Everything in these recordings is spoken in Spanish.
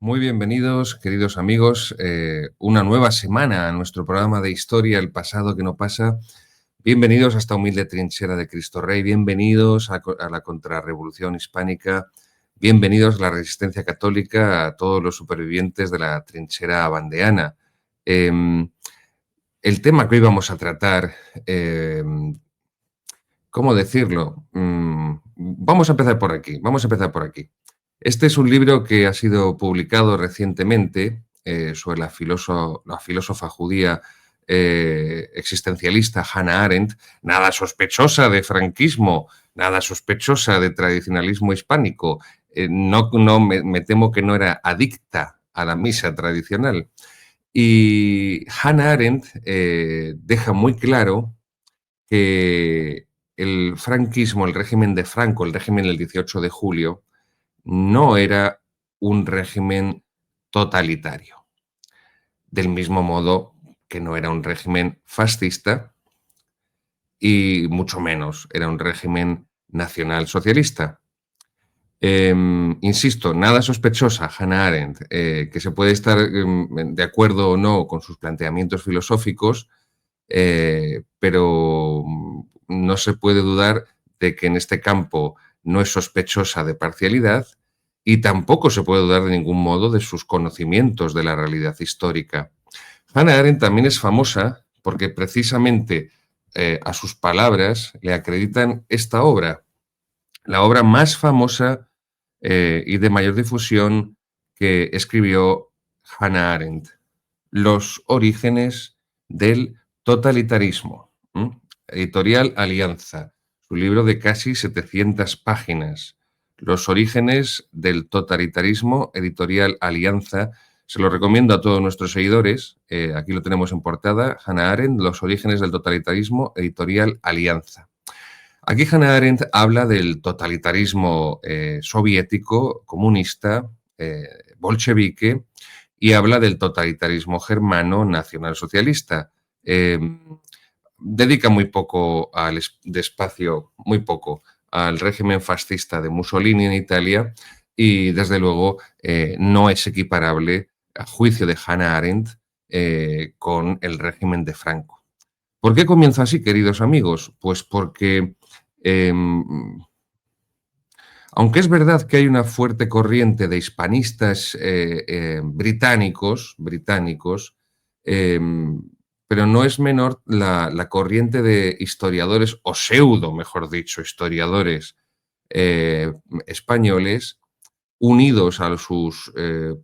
Muy bienvenidos, queridos amigos, una nueva semana a nuestro programa de historia, el pasado que no pasa. Bienvenidos a esta humilde trinchera de Cristo Rey, bienvenidos a la contrarrevolución hispánica, bienvenidos a la resistencia católica, a todos los supervivientes de la trinchera bandeana. El tema que hoy vamos a tratar, ¿cómo decirlo? Vamos a empezar por aquí. Este es un libro que ha sido publicado recientemente sobre la filósofa judía existencialista Hannah Arendt, nada sospechosa de franquismo, nada sospechosa de tradicionalismo hispánico. Me temo que no era adicta a la misa tradicional. Y Hannah Arendt deja muy claro que el franquismo, el régimen de Franco, el régimen del 18 de julio, no era un régimen totalitario. Del mismo modo que no era un régimen fascista y mucho menos era un régimen nacionalsocialista. Insisto, nada sospechosa Hannah Arendt, que se puede estar de acuerdo o no con sus planteamientos filosóficos, pero no se puede dudar de que en este campo no es sospechosa de parcialidad y tampoco se puede dudar de ningún modo de sus conocimientos de la realidad histórica. Hannah Arendt también es famosa porque precisamente a sus palabras le acreditan esta obra, la obra más famosa y de mayor difusión que escribió Hannah Arendt, Los orígenes del totalitarismo. Editorial Alianza, su libro de casi 700 páginas. Los orígenes del totalitarismo, Editorial Alianza. Se lo recomiendo a todos nuestros seguidores. Aquí lo tenemos en portada. Hannah Arendt, Los orígenes del totalitarismo, Editorial Alianza. Aquí Hannah Arendt habla del totalitarismo soviético, comunista, bolchevique, y habla del totalitarismo germano nacionalsocialista. Dedica muy poco de espacio, muy poco, al régimen fascista de Mussolini en Italia y, desde luego, no es equiparable, a juicio de Hannah Arendt, con el régimen de Franco. ¿Por qué comienzo así, queridos amigos? Pues porque aunque es verdad que hay una fuerte corriente de hispanistas británicos, eh, pero no es menor la corriente de historiadores, o pseudo, mejor dicho, historiadores españoles, unidos a sus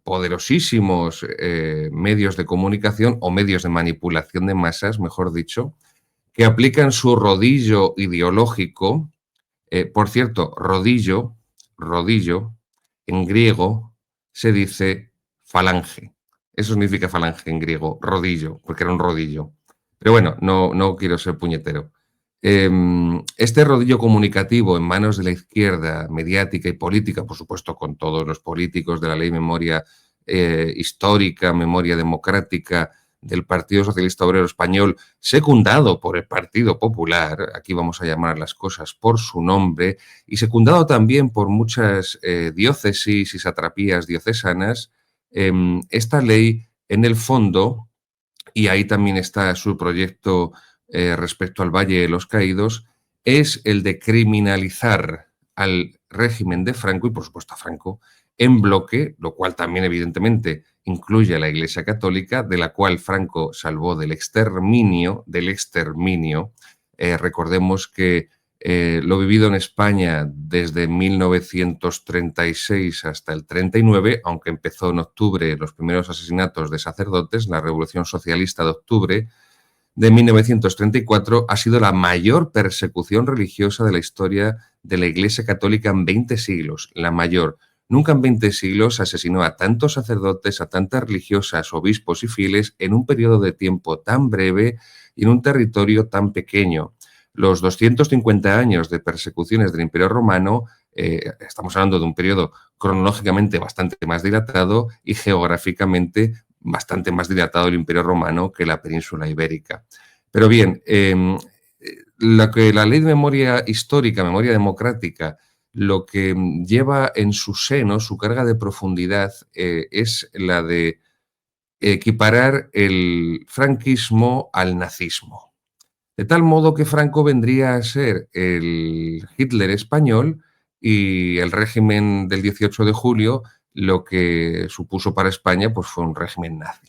poderosísimos medios de comunicación o medios de manipulación de masas, mejor dicho, que aplican su rodillo ideológico. Por cierto, rodillo, en griego se dice falange. Eso significa falange en griego, rodillo, porque era un rodillo. Pero bueno, no quiero ser puñetero. Este rodillo comunicativo en manos de la izquierda, mediática y política, por supuesto con todos los políticos de la ley memoria histórica, memoria democrática, del Partido Socialista Obrero Español, secundado por el Partido Popular, aquí vamos a llamar las cosas por su nombre, y secundado también por muchas diócesis y satrapías diocesanas, esta ley, en el fondo, y ahí también está su proyecto respecto al Valle de los Caídos, es el de criminalizar al régimen de Franco y, por supuesto, a Franco en bloque, lo cual también, evidentemente, incluye a la Iglesia Católica, de la cual Franco salvó del exterminio. Recordemos que lo vivido en España desde 1936 hasta el 39, aunque empezó en octubre los primeros asesinatos de sacerdotes, la Revolución Socialista de octubre de 1934 ha sido la mayor persecución religiosa de la historia de la Iglesia Católica en 20 siglos, la mayor. Nunca en 20 siglos se asesinó a tantos sacerdotes, a tantas religiosas, obispos y fieles en un periodo de tiempo tan breve y en un territorio tan pequeño. Los 250 años de persecuciones del Imperio Romano, estamos hablando de un periodo cronológicamente bastante más dilatado y geográficamente bastante más dilatado el Imperio Romano que la península ibérica. Pero bien, lo que la ley de memoria histórica, memoria democrática, lo que lleva en su seno, su carga de profundidad, es la de equiparar el franquismo al nazismo. De tal modo que Franco vendría a ser el Hitler español y el régimen del 18 de julio lo que supuso para España pues fue un régimen nazi.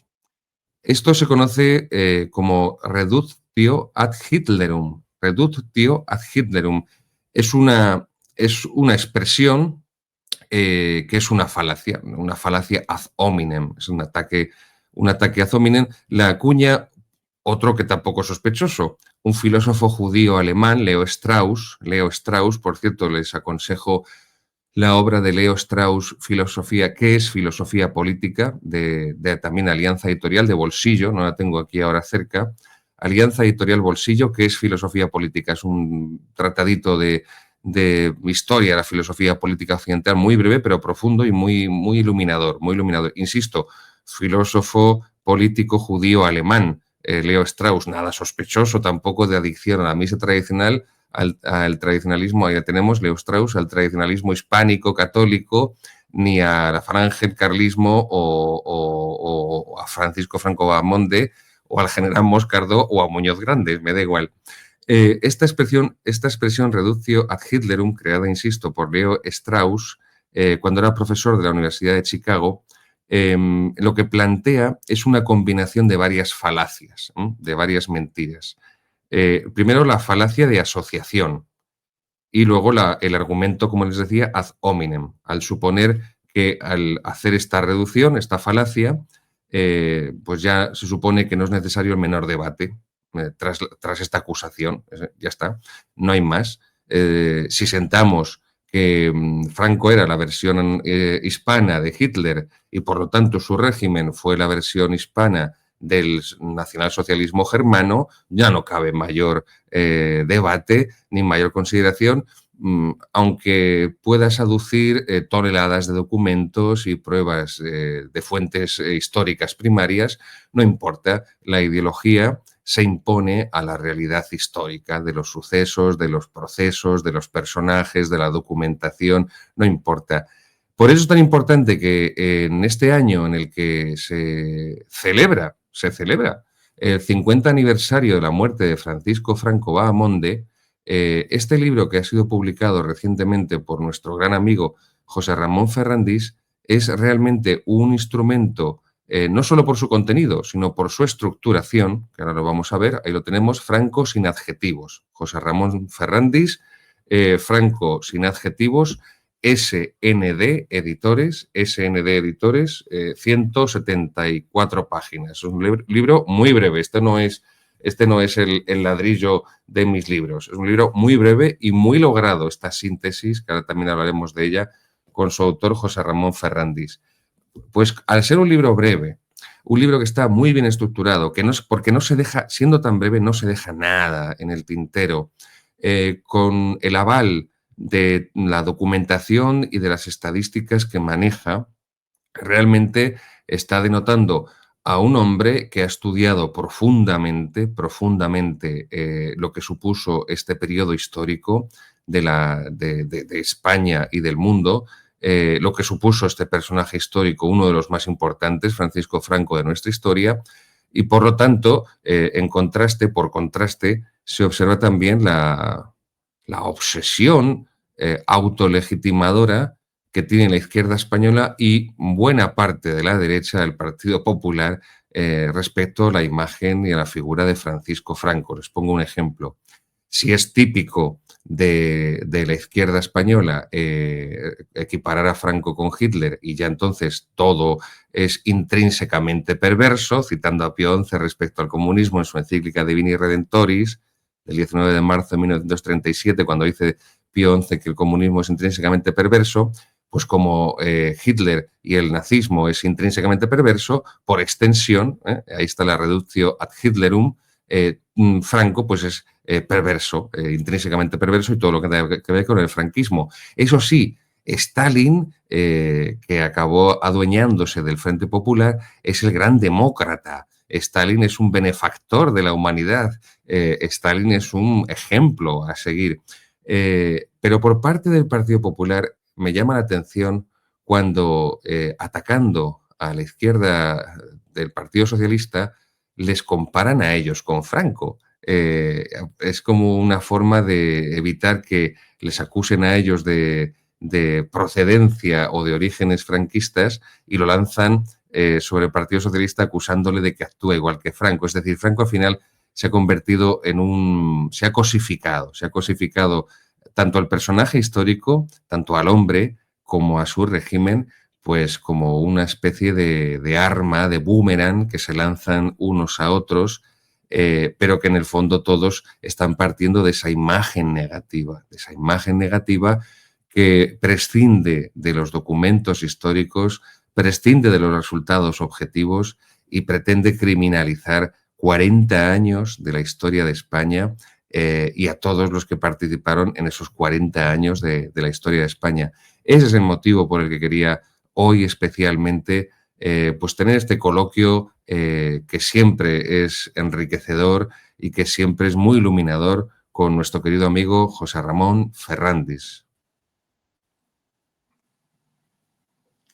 Esto se conoce como reductio ad Hitlerum. Reductio ad Hitlerum es una expresión que es una falacia ad hominem, es un ataque ad hominem. La acuña otro que tampoco es sospechoso, un filósofo judío alemán, Leo Strauss. Leo Strauss, por cierto, les aconsejo la obra de Leo Strauss, Filosofía, ¿qué es filosofía política? De también Alianza Editorial de Bolsillo, no la tengo aquí ahora cerca. Alianza Editorial Bolsillo, ¿qué es filosofía política? Es un tratadito de historia de la filosofía política occidental, muy breve, pero profundo y muy iluminador, muy iluminador. Insisto, filósofo político judío alemán, Leo Strauss, nada sospechoso tampoco de adicción a la misa tradicional, al tradicionalismo, ya tenemos Leo Strauss, al tradicionalismo hispánico, católico, ni a la falange, el carlismo o a Francisco Franco Bahamonde o al general Moscardó o a Muñoz Grandes, me da igual. Esta expresión reductio ad Hitlerum, creada, insisto, por Leo Strauss, cuando era profesor de la Universidad de Chicago, lo que plantea es una combinación de varias falacias, de varias mentiras. Primero, la falacia de asociación y luego el argumento, como les decía, ad hominem, al suponer que al hacer esta reducción, esta falacia, pues ya se supone que no es necesario el menor debate tras esta acusación. Ya está, no hay más. Si sentamos que Franco era la versión hispana de Hitler y por lo tanto su régimen fue la versión hispana del nacionalsocialismo germano, ya no cabe mayor debate ni mayor consideración, aunque puedas aducir toneladas de documentos y pruebas de fuentes históricas primarias, no importa, la ideología se impone a la realidad histórica de los sucesos, de los procesos, de los personajes, de la documentación, no importa. Por eso es tan importante que en este año en el que se celebra el 50 aniversario de la muerte de Francisco Franco Bahamonde, este libro que ha sido publicado recientemente por nuestro gran amigo José Ramón Ferrandis es realmente un instrumento, no solo por su contenido, sino por su estructuración, que ahora lo vamos a ver, ahí lo tenemos, Franco sin adjetivos. José Ramón Ferrandis, Franco sin adjetivos, SND Editores, 174 páginas. Es un libro muy breve, este no es el ladrillo de mis libros. Es un libro muy breve y muy logrado, esta síntesis, que ahora también hablaremos de ella, con su autor José Ramón Ferrandis. Pues al ser un libro breve, un libro que está muy bien estructurado, porque no se deja, siendo tan breve, no se deja nada en el tintero, con el aval de la documentación y de las estadísticas que maneja, realmente está denotando a un hombre que ha estudiado profundamente lo que supuso este periodo histórico de España y del mundo, lo que supuso este personaje histórico, uno de los más importantes, Francisco Franco, de nuestra historia, y por lo tanto, por contraste, se observa también la obsesión autolegitimadora que tiene la izquierda española y buena parte de la derecha del Partido Popular respecto a la imagen y a la figura de Francisco Franco. Les pongo un ejemplo. Si es típico de la izquierda española equiparar a Franco con Hitler y ya entonces todo es intrínsecamente perverso, citando a Pío XI respecto al comunismo en su encíclica Divini Redentoris, del 19 de marzo de 1937, cuando dice Pío XI que el comunismo es intrínsecamente perverso, pues como Hitler y el nazismo es intrínsecamente perverso, por extensión, ahí está la reductio ad Hitlerum, Franco pues es perverso, intrínsecamente perverso y todo lo que tiene que ver con el franquismo. Eso sí, Stalin, que acabó adueñándose del Frente Popular, es el gran demócrata. Stalin es un benefactor de la humanidad. Stalin es un ejemplo a seguir. Pero por parte del Partido Popular me llama la atención cuando, atacando a la izquierda del Partido Socialista, les comparan a ellos con Franco. Es como una forma de evitar que les acusen a ellos de procedencia o de orígenes franquistas y lo lanzan sobre el Partido Socialista acusándole de que actúa igual que Franco. Es decir, Franco al final se ha convertido en se ha cosificado tanto al personaje histórico, tanto al hombre como a su régimen, pues como una especie de arma, de boomerang que se lanzan unos a otros, pero que en el fondo todos están partiendo de esa imagen negativa, que prescinde de los documentos históricos, prescinde de los resultados objetivos y pretende criminalizar 40 años de la historia de España y a todos los que participaron en esos 40 años de la historia de España. Ese es el motivo por el que quería hoy especialmente pues tener este coloquio que siempre es enriquecedor y que siempre es muy iluminador con nuestro querido amigo José Ramón Ferrandis.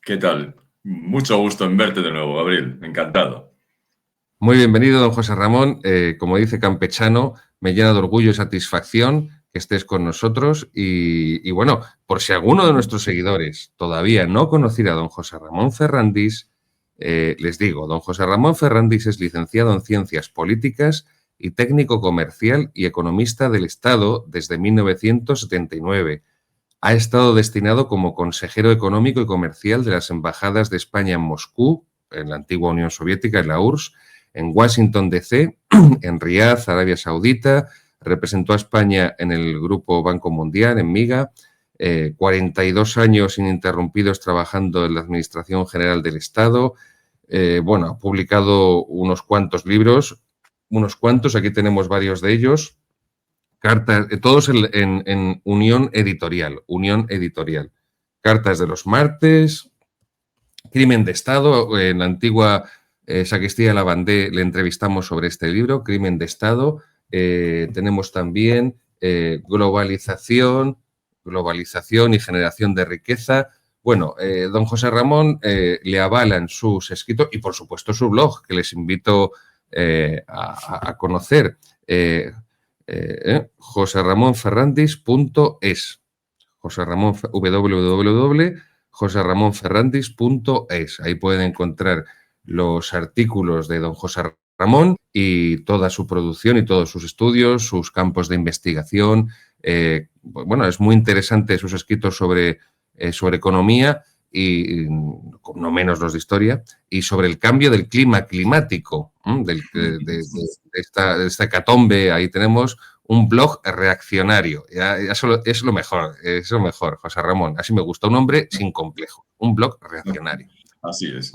¿Qué tal? Mucho gusto en verte de nuevo, Gabriel. Encantado. Muy bienvenido, don José Ramón. Como dice Campechano, me llena de orgullo y satisfacción que estés con nosotros. Y bueno, por si alguno de nuestros seguidores todavía no conociera a don José Ramón Ferrandis, les digo, don José Ramón Ferrandis es licenciado en Ciencias Políticas y técnico comercial y economista del Estado desde 1979. Ha estado destinado como consejero económico y comercial de las embajadas de España en Moscú, en la antigua Unión Soviética, en la URSS, en Washington, D.C., en Riad, Arabia Saudita, representó a España en el Grupo Banco Mundial, en MIGA, 42 años ininterrumpidos trabajando en la Administración General del Estado. Bueno, ha publicado unos cuantos libros, aquí tenemos varios de ellos, cartas, todos en Unión Editorial. Cartas de los martes, Crimen de Estado, en la antigua Sacristía de la Bandé le entrevistamos sobre este libro, Crimen de Estado. Tenemos también globalización y generación de riqueza. Bueno, don José Ramón le avalan sus escritos y, por supuesto, su blog, que les invito a conocer. joseramonferrandis.es. www.joseramonferrandis.es. Ahí pueden encontrar los artículos de don José Ramón y toda su producción y todos sus estudios, sus campos de investigación. Bueno, es muy interesante sus escritos sobre economía y no menos los de historia, y sobre el cambio del clima climático, de esta hecatombe. Ahí tenemos un blog reaccionario. Es lo mejor, José Ramón. Así me gusta, un hombre sin complejo, un blog reaccionario. Así es.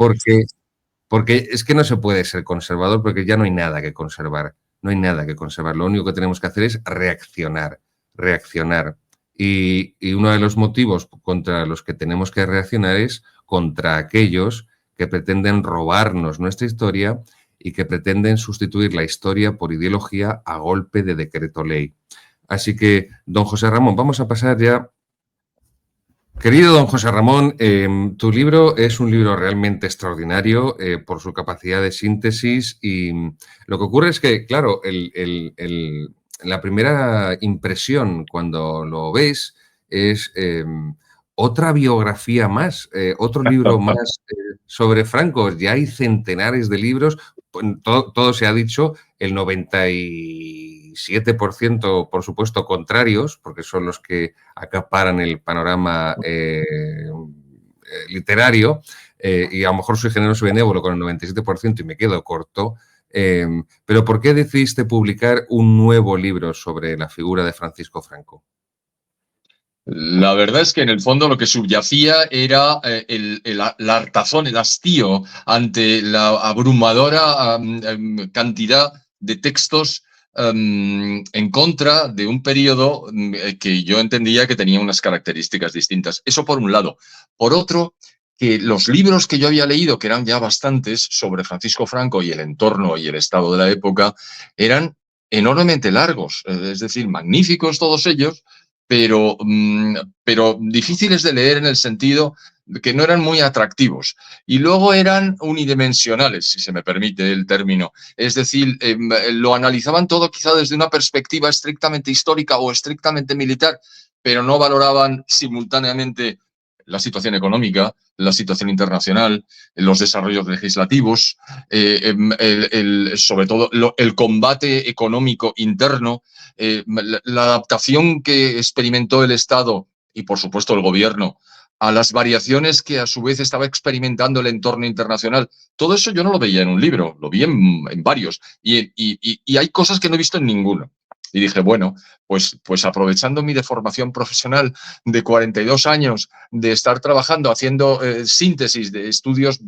Porque es que no se puede ser conservador porque ya no hay nada que conservar. No hay nada que conservar. Lo único que tenemos que hacer es reaccionar. Y uno de los motivos contra los que tenemos que reaccionar es contra aquellos que pretenden robarnos nuestra historia y que pretenden sustituir la historia por ideología a golpe de decreto ley. Así que, don José Ramón, vamos a pasar ya. Querido don José Ramón, tu libro es un libro realmente extraordinario por su capacidad de síntesis y lo que ocurre es que, claro, la primera impresión cuando lo ves es otra biografía más, otro libro más sobre Franco. Ya hay centenares de libros, todo se ha dicho, el 97%, por supuesto, contrarios, porque son los que acaparan el panorama literario, y a lo mejor soy generoso y benévolo con el 97% y me quedo corto. Pero ¿por qué decidiste publicar un nuevo libro sobre la figura de Francisco Franco? La verdad es que en el fondo lo que subyacía era el hartazón, el hastío ante la abrumadora cantidad de textos en contra de un periodo que yo entendía que tenía unas características distintas. Eso por un lado. Por otro, que los libros que yo había leído, que eran ya bastantes, sobre Francisco Franco y el entorno y el estado de la época, eran enormemente largos, es decir, magníficos todos ellos, pero difíciles de leer en el sentido de que no eran muy atractivos. Y luego eran unidimensionales, si se me permite el término. Es decir, lo analizaban todo quizá desde una perspectiva estrictamente histórica o estrictamente militar, pero no valoraban simultáneamente la situación económica, la situación internacional, los desarrollos legislativos, sobre todo el combate económico interno, la adaptación que experimentó el Estado y, por supuesto, el gobierno a las variaciones que a su vez estaba experimentando el entorno internacional. Todo eso yo no lo veía en un libro, lo vi en varios y hay cosas que no he visto en ninguno. Y dije, bueno, pues aprovechando mi deformación profesional de 42 años, de estar trabajando, haciendo síntesis de estudios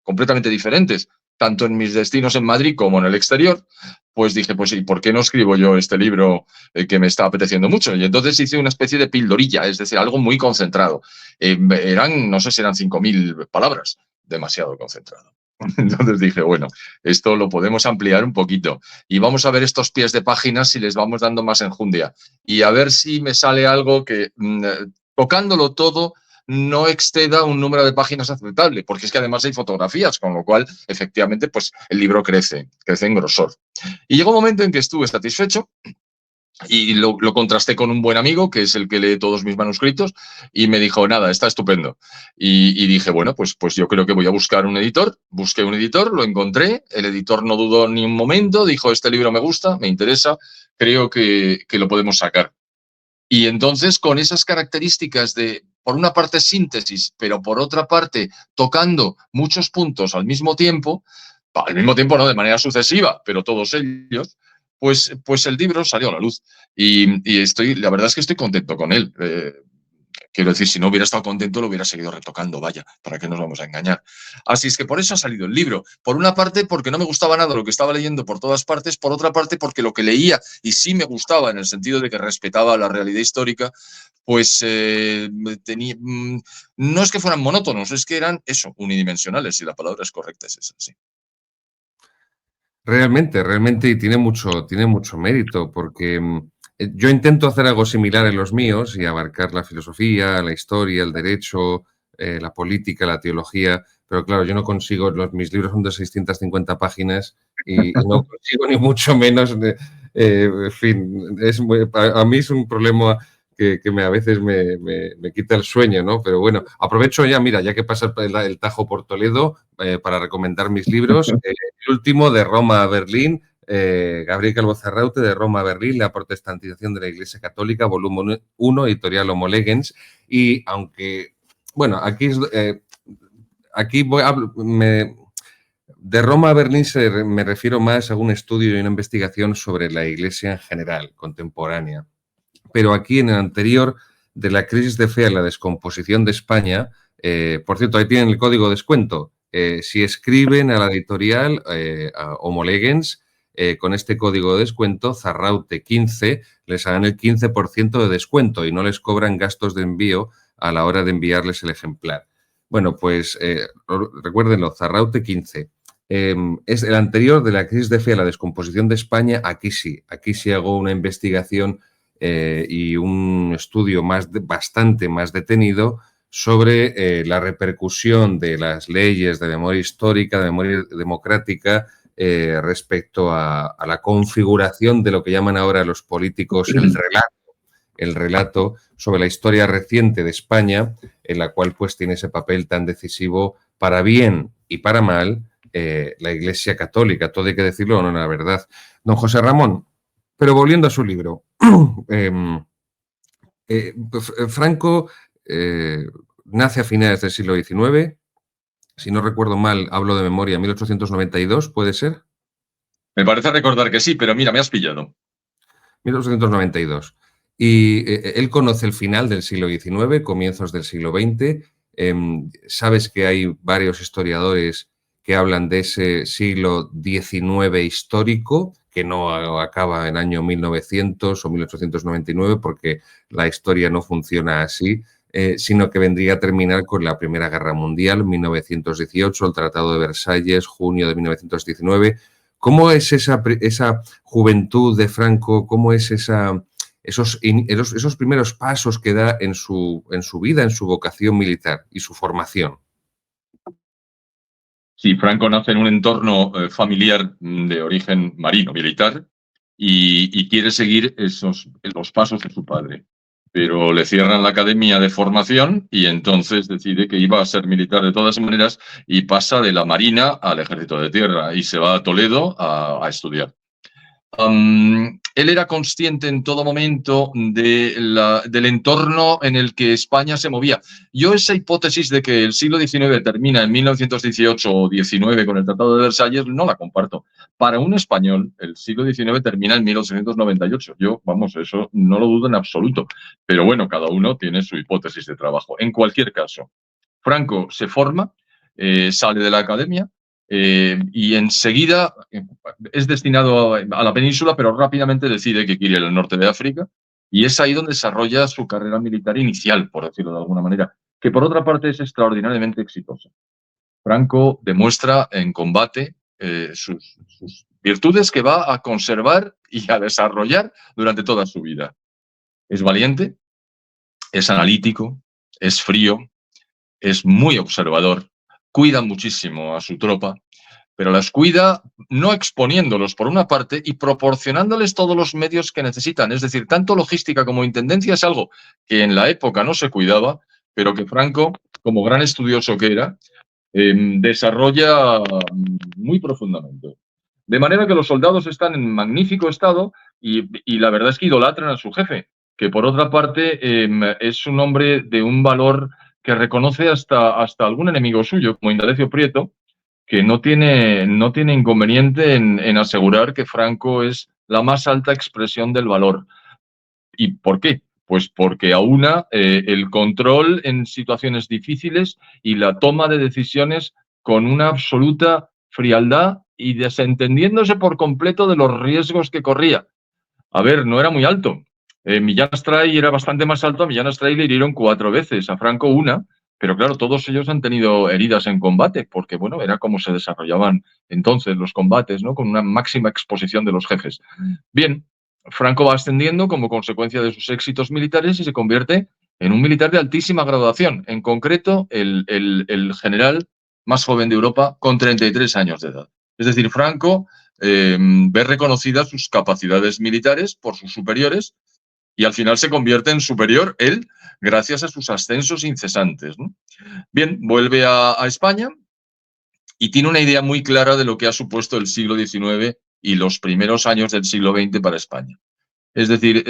completamente diferentes, tanto en mis destinos en Madrid como en el exterior, pues dije, pues ¿y por qué no escribo yo este libro que me está apeteciendo mucho? Y entonces hice una especie de pildorilla, es decir, algo muy concentrado. No sé si eran 5.000 palabras, demasiado concentrado. Entonces dije, bueno, esto lo podemos ampliar un poquito y vamos a ver estos pies de páginas si les vamos dando más enjundia y a ver si me sale algo que, tocándolo todo, no exceda un número de páginas aceptable, porque es que además hay fotografías, con lo cual, efectivamente, pues el libro crece en grosor. Y llegó un momento en que estuve satisfecho y lo contrasté con un buen amigo, que es el que lee todos mis manuscritos, y me dijo, nada, está estupendo. Y dije, bueno, pues yo creo que voy a buscar un editor. Busqué un editor, lo encontré, el editor no dudó ni un momento, dijo, este libro me gusta, me interesa, creo que lo podemos sacar. Y entonces, con esas características de, por una parte, síntesis, pero por otra parte, tocando muchos puntos al mismo tiempo no de manera sucesiva, pero todos ellos, pues el libro salió a la luz. Y la verdad es que estoy contento con él. Quiero decir, si no hubiera estado contento, lo hubiera seguido retocando, vaya, ¿para qué nos vamos a engañar? Así es que por eso ha salido el libro. Por una parte, porque no me gustaba nada lo que estaba leyendo por todas partes. Por otra parte, porque lo que leía, y sí me gustaba en el sentido de que respetaba la realidad histórica, pues no es que fueran monótonos, es que eran eso, unidimensionales, si la palabra es correcta, es esa, sí. Realmente, y tiene mucho mérito, porque yo intento hacer algo similar en los míos y abarcar la filosofía, la historia, el derecho, la política, la teología, pero claro, yo no consigo, mis libros son de 650 páginas y no consigo ni mucho menos, en fin, a mí es un problema que a veces me quita el sueño, ¿no? Pero bueno, aprovecho ya, mira, ya que pasa el Tajo por Toledo, para recomendar mis libros. El último, de Roma a Berlín, Gabriel Calvo Zarraute, de Roma a Berlín, la protestantización de la Iglesia Católica, volumen 1, editorial Homo Legens. Y aunque, bueno, aquí de Roma a Berlín me refiero más a un estudio y una investigación sobre la Iglesia en general, contemporánea. Pero aquí en el anterior, de la crisis de fe a la descomposición de España, por cierto, ahí tienen el código de descuento. Si escriben a la editorial, a Homo Legens, con este código de descuento, Zarraute15, les harán el 15% de descuento y no les cobran gastos de envío a la hora de enviarles el ejemplar. Bueno, pues recuérdenlo, Zarraute15. Es el anterior, de la crisis de fe a la descomposición de España. Aquí sí hago una investigación y un estudio bastante más detenido sobre la repercusión de las leyes de memoria histórica, de memoria democrática, respecto a la configuración de lo que llaman ahora los políticos el relato sobre la historia reciente de España, en la cual pues tiene ese papel tan decisivo para bien y para mal la Iglesia Católica. Todo hay que decirlo, no, la verdad. Don José Ramón, pero volviendo a su libro, Franco nace a finales del siglo XIX, si no recuerdo mal, hablo de memoria, 1892, ¿puede ser? Me parece recordar que sí, pero mira, me has pillado. 1892. Y él conoce el final del siglo XIX, comienzos del siglo XX. Sabes que hay varios historiadores que hablan de ese siglo XIX histórico, que no acaba en año 1900 o 1899, porque la historia no funciona así, sino que vendría a terminar con la Primera Guerra Mundial, 1918, el Tratado de Versalles, junio de 1919. ¿Cómo es esa juventud de Franco? ¿Cómo es esos primeros pasos que da en su vida, en su vocación militar y su formación. Sí, Franco nace en un entorno familiar de origen marino, militar, y quiere seguir los pasos de su padre. Pero le cierran la academia de formación y entonces decide que iba a ser militar de todas maneras y pasa de la marina al ejército de tierra y se va a Toledo a estudiar. Él era consciente en todo momento del entorno en el que España se movía. Yo esa hipótesis de que el siglo XIX termina en 1918 o XIX con el Tratado de Versalles no la comparto. Para un español, el siglo XIX termina en 1898. Yo, vamos, eso no lo dudo en absoluto. Pero bueno, cada uno tiene su hipótesis de trabajo. En cualquier caso, Franco se forma, sale de la academia, y enseguida es destinado a la península, pero rápidamente decide que quiere ir al norte de África y es ahí donde desarrolla su carrera militar inicial, por decirlo de alguna manera, que por otra parte es extraordinariamente exitosa. Franco demuestra en combate sus virtudes que va a conservar y a desarrollar durante toda su vida. Es valiente, es analítico, es frío, es muy observador, cuida muchísimo a su tropa, pero las cuida no exponiéndolos por una parte y proporcionándoles todos los medios que necesitan. Es decir, tanto logística como intendencia es algo que en la época no se cuidaba, pero que Franco, como gran estudioso que era, desarrolla muy profundamente. De manera que los soldados están en magnífico estado y la verdad es que idolatran a su jefe, que por otra parte es un hombre de un valor que reconoce hasta algún enemigo suyo, como Indalecio Prieto, que no tiene inconveniente en asegurar que Franco es la más alta expresión del valor. ¿Y por qué? Pues porque aúna el control en situaciones difíciles y la toma de decisiones con una absoluta frialdad y desentendiéndose por completo de los riesgos que corría. A ver, no era muy alto. Millán Astray era bastante más alto. A Millán Astray le hirieron 4 veces, a Franco una, pero claro, todos ellos han tenido heridas en combate, porque bueno, era como se desarrollaban entonces los combates, ¿no? Con una máxima exposición de los jefes. Bien, Franco va ascendiendo como consecuencia de sus éxitos militares y se convierte en un militar de altísima graduación, en concreto el general más joven de Europa con 33 años de edad. Es decir, Franco ve reconocidas sus capacidades militares por sus superiores y al final se convierte en superior él gracias a sus ascensos incesantes, ¿no? Bien, vuelve a España y tiene una idea muy clara de lo que ha supuesto el siglo XIX y los primeros años del siglo XX para España. Es decir,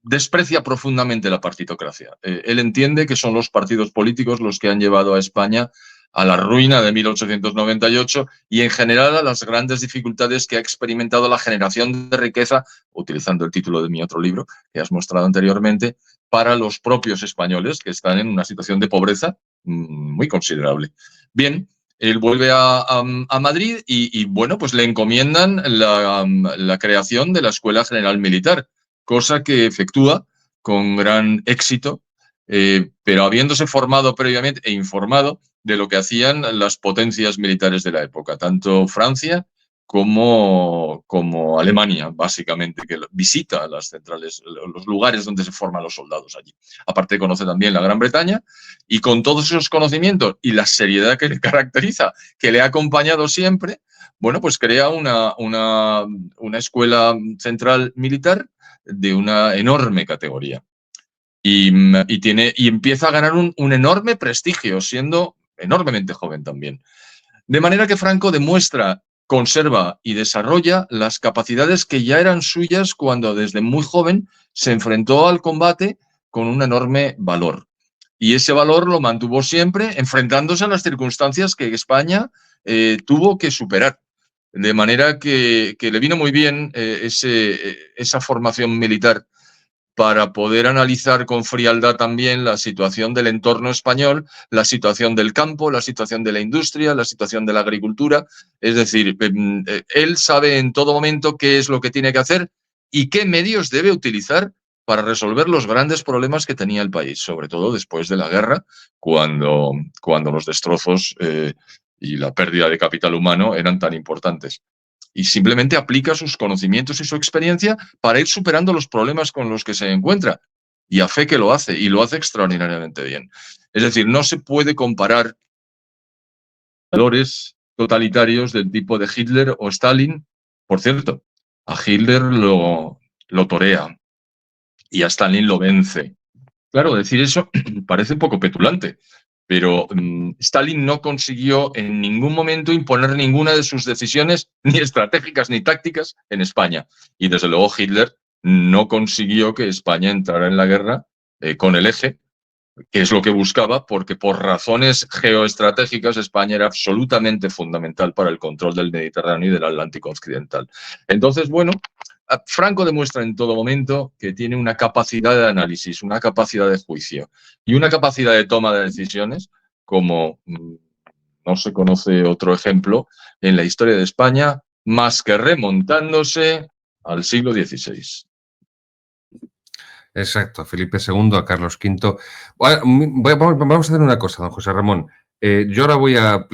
desprecia profundamente la partitocracia. Él entiende que son los partidos políticos los que han llevado a España a la ruina de 1898 y en general a las grandes dificultades que ha experimentado la generación de riqueza, utilizando el título de mi otro libro que has mostrado anteriormente, para los propios españoles que están en una situación de pobreza muy considerable. Bien, él vuelve a Madrid y, bueno, pues le encomiendan la creación de la Escuela General Militar, cosa que efectúa con gran éxito, pero habiéndose formado previamente e informado de lo que hacían las potencias militares de la época, tanto Francia como Alemania, básicamente, que visita las centrales, los lugares donde se forman los soldados allí. Aparte conoce también la Gran Bretaña y con todos esos conocimientos y la seriedad que le caracteriza, que le ha acompañado siempre, bueno, pues crea una escuela central militar de una enorme categoría. Y empieza a ganar un enorme prestigio, siendo enormemente joven también. De manera que Franco demuestra, conserva y desarrolla las capacidades que ya eran suyas cuando desde muy joven se enfrentó al combate con un enorme valor. Y ese valor lo mantuvo siempre enfrentándose a las circunstancias que España tuvo que superar. De manera que le vino muy bien esa formación militar para poder analizar con frialdad también la situación del entorno español, la situación del campo, la situación de la industria, la situación de la agricultura. Es decir, él sabe en todo momento qué es lo que tiene que hacer y qué medios debe utilizar para resolver los grandes problemas que tenía el país, sobre todo después de la guerra, cuando los destrozos y la pérdida de capital humano eran tan importantes. y simplemente aplica sus conocimientos y su experiencia para ir superando los problemas con los que se encuentra. Y a fe que lo hace, y lo hace extraordinariamente bien. Es decir, no se puede comparar valores totalitarios del tipo de Hitler o Stalin. Por cierto, a Hitler lo torea y a Stalin lo vence. Claro, decir eso parece un poco petulante, pero Stalin no consiguió en ningún momento imponer ninguna de sus decisiones, ni estratégicas ni tácticas, en España. Y desde luego Hitler no consiguió que España entrara en la guerra con el eje, que es lo que buscaba, porque por razones geoestratégicas España era absolutamente fundamental para el control del Mediterráneo y del Atlántico occidental. Entonces, bueno, Franco demuestra en todo momento que tiene una capacidad de análisis, una capacidad de juicio y una capacidad de toma de decisiones como no se conoce otro ejemplo en la historia de España, más que remontándose al siglo XVI. Exacto, a Felipe II, a Carlos V. Vamos a hacer una cosa, don José Ramón. Yo ahora voy a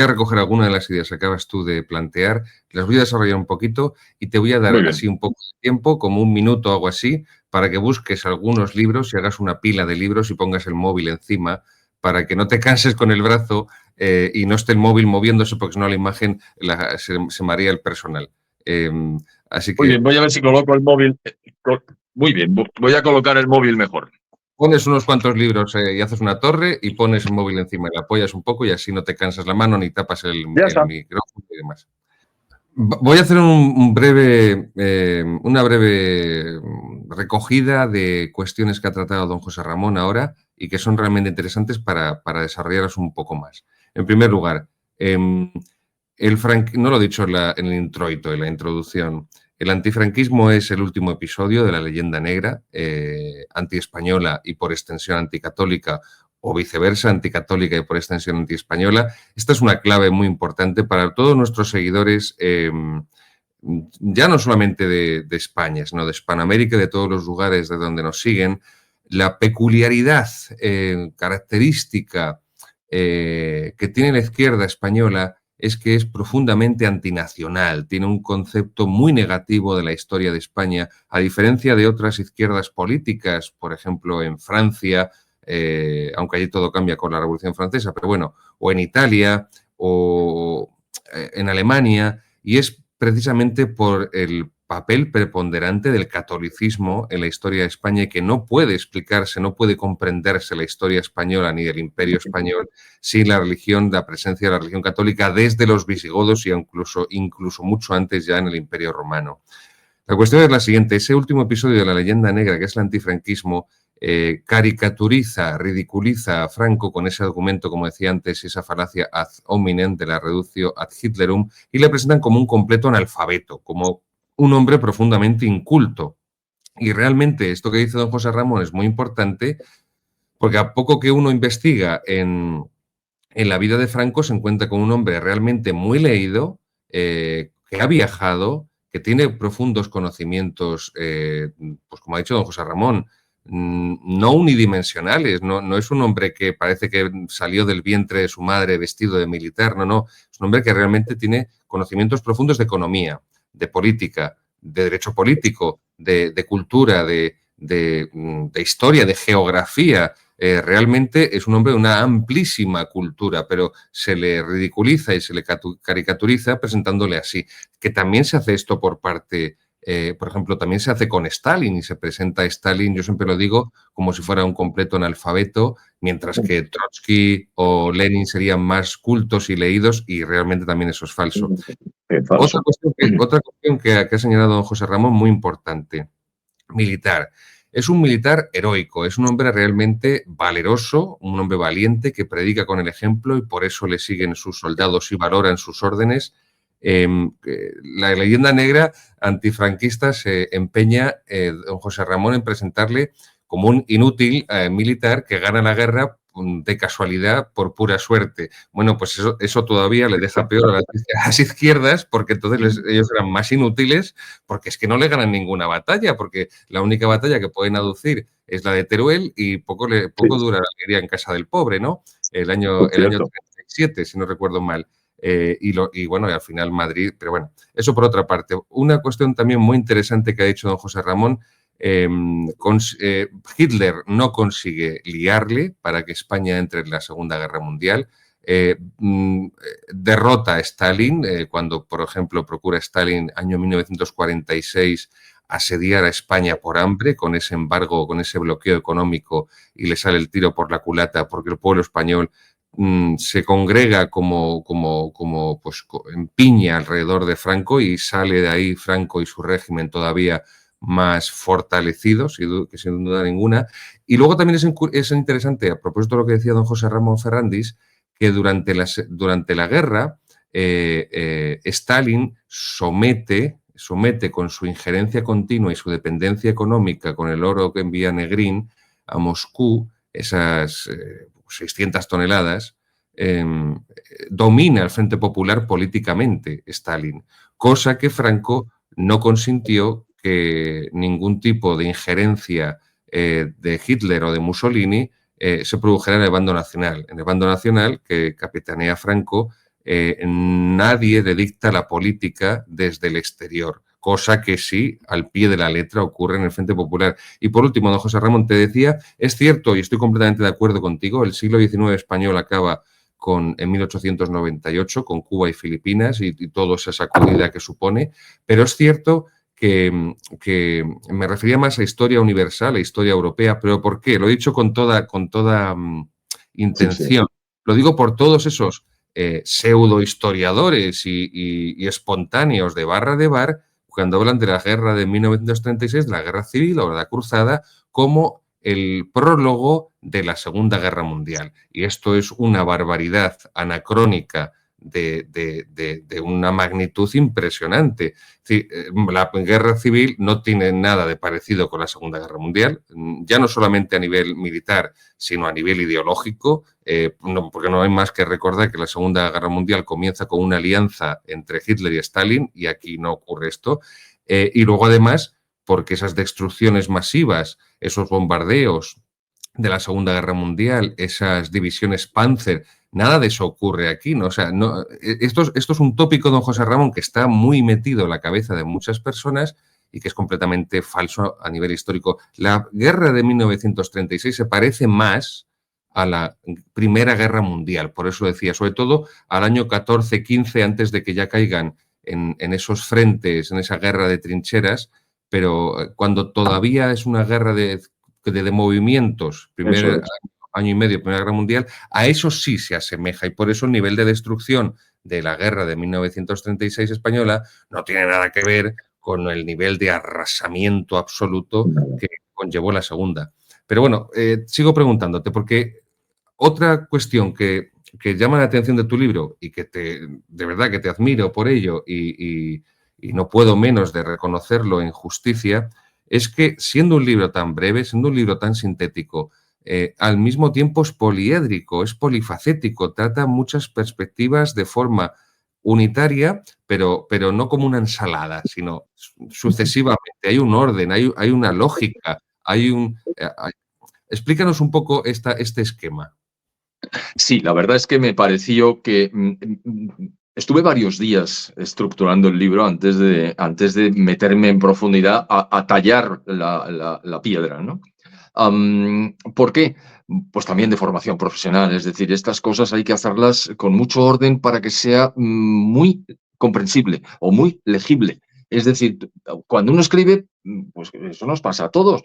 recoger algunas de las ideas que acabas tú de plantear, las voy a desarrollar un poquito y te voy a dar así un poco de tiempo, como un minuto o algo así, para que busques algunos libros y hagas una pila de libros y pongas el móvil encima para que no te canses con el brazo y no esté el móvil moviéndose porque si no la imagen se marea el personal. Así que... Muy bien, voy a ver si coloco el móvil. Muy bien, voy a colocar el móvil mejor. Pones unos cuantos libros y haces una torre y pones el móvil encima y le apoyas un poco y así no te cansas la mano ni tapas el micrófono y demás. Voy a hacer una breve recogida de cuestiones que ha tratado don José Ramón ahora y que son realmente interesantes para desarrollarlas un poco más. En primer lugar, no lo he dicho en el introito, en la introducción. El antifranquismo es el último episodio de la leyenda negra, antiespañola y por extensión anticatólica, o viceversa, anticatólica y por extensión antiespañola. Esta es una clave muy importante para todos nuestros seguidores, ya no solamente de España, sino de Hispanoamérica y de todos los lugares de donde nos siguen. La peculiaridad característica que tiene la izquierda española es que es profundamente antinacional, tiene un concepto muy negativo de la historia de España, a diferencia de otras izquierdas políticas, por ejemplo, en Francia, aunque allí todo cambia con la Revolución Francesa, pero bueno, o en Italia o en Alemania, y es precisamente por el papel preponderante del catolicismo en la historia de España y que no puede explicarse, no puede comprenderse la historia española ni del Imperio español sin la religión, la presencia de la religión católica desde los visigodos y incluso mucho antes ya en el Imperio Romano. La cuestión es la siguiente, ese último episodio de la leyenda negra, que es el antifranquismo, caricaturiza, ridiculiza a Franco con ese argumento, como decía antes, esa falacia ad hominem de la reductio ad Hitlerum, y le presentan como un completo analfabeto, como un hombre profundamente inculto. Y realmente esto que dice don José Ramón es muy importante porque a poco que uno investiga en la vida de Franco se encuentra con un hombre realmente muy leído, que ha viajado, que tiene profundos conocimientos, pues como ha dicho don José Ramón, no unidimensionales, no es un hombre que parece que salió del vientre de su madre vestido de militar, no, es un hombre que realmente tiene conocimientos profundos de economía, de política, de derecho político, de cultura, de historia, de geografía. Realmente es un hombre de una amplísima cultura, pero se le ridiculiza y se le caricaturiza presentándole así. Que también se hace esto por parte, por ejemplo, también se hace con Stalin y se presenta a Stalin, yo siempre lo digo, como si fuera un completo analfabeto, mientras que Trotsky o Lenin serían más cultos y leídos y realmente también eso es falso. Otra cuestión que ha señalado don José Ramón muy importante, militar. Es un militar heroico, es un hombre realmente valeroso, un hombre valiente que predica con el ejemplo y por eso le siguen sus soldados y valoran sus órdenes. La leyenda negra antifranquista se empeña, don José Ramón, en presentarle como un inútil militar que gana la guerra de casualidad por pura suerte. Bueno, pues eso todavía le deja peor a las izquierdas porque entonces ellos eran más inútiles porque es que no le ganan ninguna batalla, porque la única batalla que pueden aducir es la de Teruel y poco dura la alegría en casa del pobre, ¿no? El año 37, si no recuerdo mal. y bueno, y al final Madrid, pero bueno, eso por otra parte. Una cuestión también muy interesante que ha dicho don José Ramón, Hitler no consigue liarle para que España entre en la Segunda Guerra Mundial. Derrota a Stalin cuando, por ejemplo, procura Stalin, año 1946, asediar a España por hambre, con ese embargo, con ese bloqueo económico, y le sale el tiro por la culata porque el pueblo español se congrega pues, en piña alrededor de Franco, y sale de ahí Franco y su régimen todavía más fortalecidos, que sin duda ninguna. Y luego también es interesante, a propósito de lo que decía don José Ramón Ferrandis, que durante la guerra Stalin somete con su injerencia continua y su dependencia económica con el oro que envía Negrín a Moscú, esas 600 toneladas, domina el Frente Popular políticamente Stalin, cosa que Franco no consintió que ningún tipo de injerencia de Hitler o de Mussolini se produjera en el bando nacional. En el bando nacional, que capitanea Franco, nadie le dicta la política desde el exterior, cosa que sí, al pie de la letra, ocurre en el Frente Popular. Y por último, don José Ramón, te decía, es cierto, y estoy completamente de acuerdo contigo, el siglo XIX español acaba en 1898, con Cuba y Filipinas y toda esa sacudida que supone, pero es cierto que me refería más a historia universal, a historia europea. ¿Pero por qué? Lo he dicho con toda intención. Sí. Lo digo por todos esos pseudo historiadores y espontáneos de barra de bar, cuando hablan de la guerra de 1936, de la guerra civil o de la cruzada, como el prólogo de la Segunda Guerra Mundial. Y esto es una barbaridad anacrónica de una magnitud impresionante. Sí, la guerra civil no tiene nada de parecido con la Segunda Guerra Mundial, ya no solamente a nivel militar, sino a nivel ideológico, porque no hay más que recordar que la Segunda Guerra Mundial comienza con una alianza entre Hitler y Stalin, y aquí no ocurre esto. Y luego, además, porque esas destrucciones masivas, esos bombardeos de la Segunda Guerra Mundial, esas divisiones Panzer, nada de eso ocurre aquí, ¿no? O sea, no, esto es un tópico, don José Ramón, que está muy metido en la cabeza de muchas personas y que es completamente falso a nivel histórico. La guerra de 1936 se parece más a la Primera Guerra Mundial, por eso decía, sobre todo al año 14-15, antes de que ya caigan en esos frentes, en esa guerra de trincheras, pero cuando todavía es una guerra de movimientos, primer año y medio, Primera Guerra Mundial, a eso sí se asemeja, y por eso el nivel de destrucción de la guerra de 1936 española no tiene nada que ver con el nivel de arrasamiento absoluto que conllevó la segunda. Pero bueno, sigo preguntándote, porque otra cuestión que llama la atención de tu libro y que de verdad que te admiro por ello y no puedo menos de reconocerlo en justicia, es que siendo un libro tan breve, siendo un libro tan sintético, al mismo tiempo es poliédrico, es polifacético, trata muchas perspectivas de forma unitaria, pero no como una ensalada, sino sucesivamente. Hay un orden, hay una lógica, explícanos un poco este esquema. Sí, la verdad es que me pareció que estuve varios días estructurando el libro antes de meterme en profundidad a tallar la piedra, ¿no? ¿Por qué? Pues también de formación profesional, es decir, estas cosas hay que hacerlas con mucho orden para que sea muy comprensible o muy legible. Es decir, cuando uno escribe, pues eso nos pasa a todos,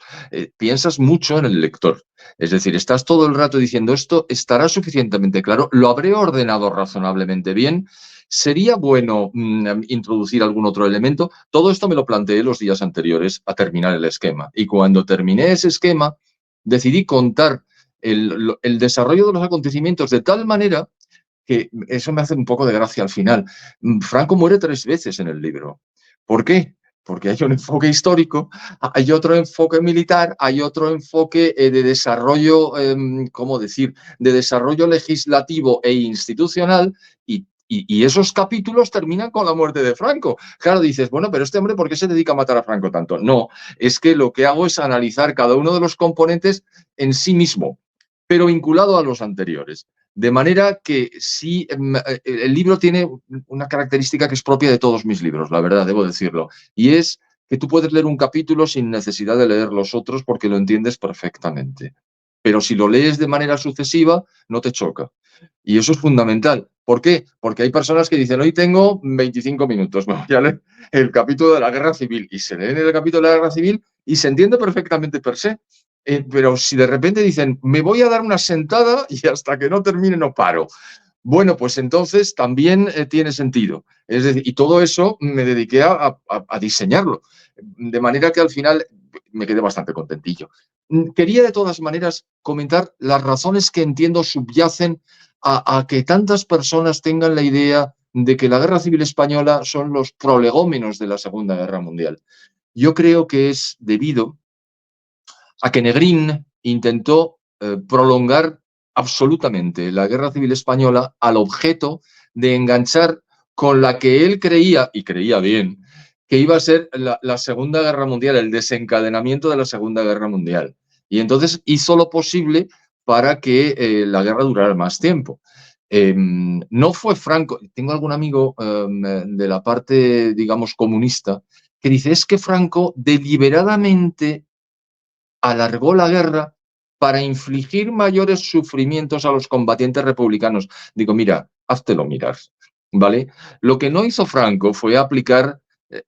piensas mucho en el lector. Es decir, estás todo el rato diciendo esto estará suficientemente claro, lo habré ordenado razonablemente bien, sería bueno introducir algún otro elemento. Todo esto me lo planteé los días anteriores a terminar el esquema. Y cuando terminé ese esquema, decidí contar el desarrollo de los acontecimientos de tal manera que eso me hace un poco de gracia al final. Franco muere 3 veces en el libro. ¿Por qué? Porque hay un enfoque histórico, hay otro enfoque militar, hay otro enfoque de desarrollo, ¿cómo decir?, de desarrollo legislativo e institucional, y esos capítulos terminan con la muerte de Franco. Claro, dices, bueno, pero este hombre, ¿por qué se dedica a matar a Franco tanto? No, es que lo que hago es analizar cada uno de los componentes en sí mismo, pero vinculado a los anteriores. De manera que sí, el libro tiene una característica que es propia de todos mis libros, la verdad, debo decirlo, y es que tú puedes leer un capítulo sin necesidad de leer los otros porque lo entiendes perfectamente. Pero si lo lees de manera sucesiva, no te choca. Y eso es fundamental. ¿Por qué? Porque hay personas que dicen, hoy tengo 25 minutos, me voy a leer el capítulo de la Guerra Civil. Y se leen el capítulo de la Guerra Civil y se entiende perfectamente per se. Pero si de repente dicen, me voy a dar una sentada y hasta que no termine no paro. Bueno, pues entonces también tiene sentido. Es decir, y todo eso me dediqué a diseñarlo. De manera que al final me quedé bastante contentillo. Quería de todas maneras comentar las razones que entiendo subyacen a que tantas personas tengan la idea de que la Guerra Civil Española son los prolegómenos de la Segunda Guerra Mundial. Yo creo que es debido a que Negrín intentó prolongar absolutamente la Guerra Civil Española al objeto de enganchar con la que él creía, y creía bien, que iba a ser la Segunda Guerra Mundial, el desencadenamiento de la Segunda Guerra Mundial. Y entonces hizo lo posible para que la guerra durara más tiempo. No fue Franco, tengo algún amigo de la parte, digamos, comunista, que dice, es que Franco deliberadamente alargó la guerra para infligir mayores sufrimientos a los combatientes republicanos. Digo, mira, háztelo mirar, ¿vale? Lo que no hizo Franco fue aplicar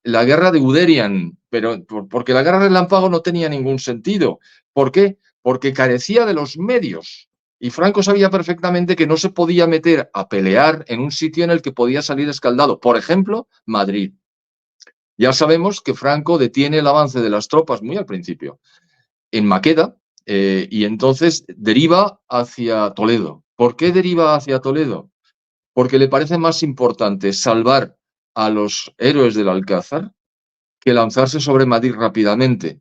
la guerra de Guderian, pero porque la guerra relámpago no tenía ningún sentido. ¿Por qué? Porque carecía de los medios. Y Franco sabía perfectamente que no se podía meter a pelear en un sitio en el que podía salir escaldado. Por ejemplo, Madrid. Ya sabemos que Franco detiene el avance de las tropas muy al principio en Maqueda y entonces deriva hacia Toledo. ¿Por qué deriva hacia Toledo? Porque le parece más importante salvar a los héroes del Alcázar que lanzarse sobre Madrid rápidamente,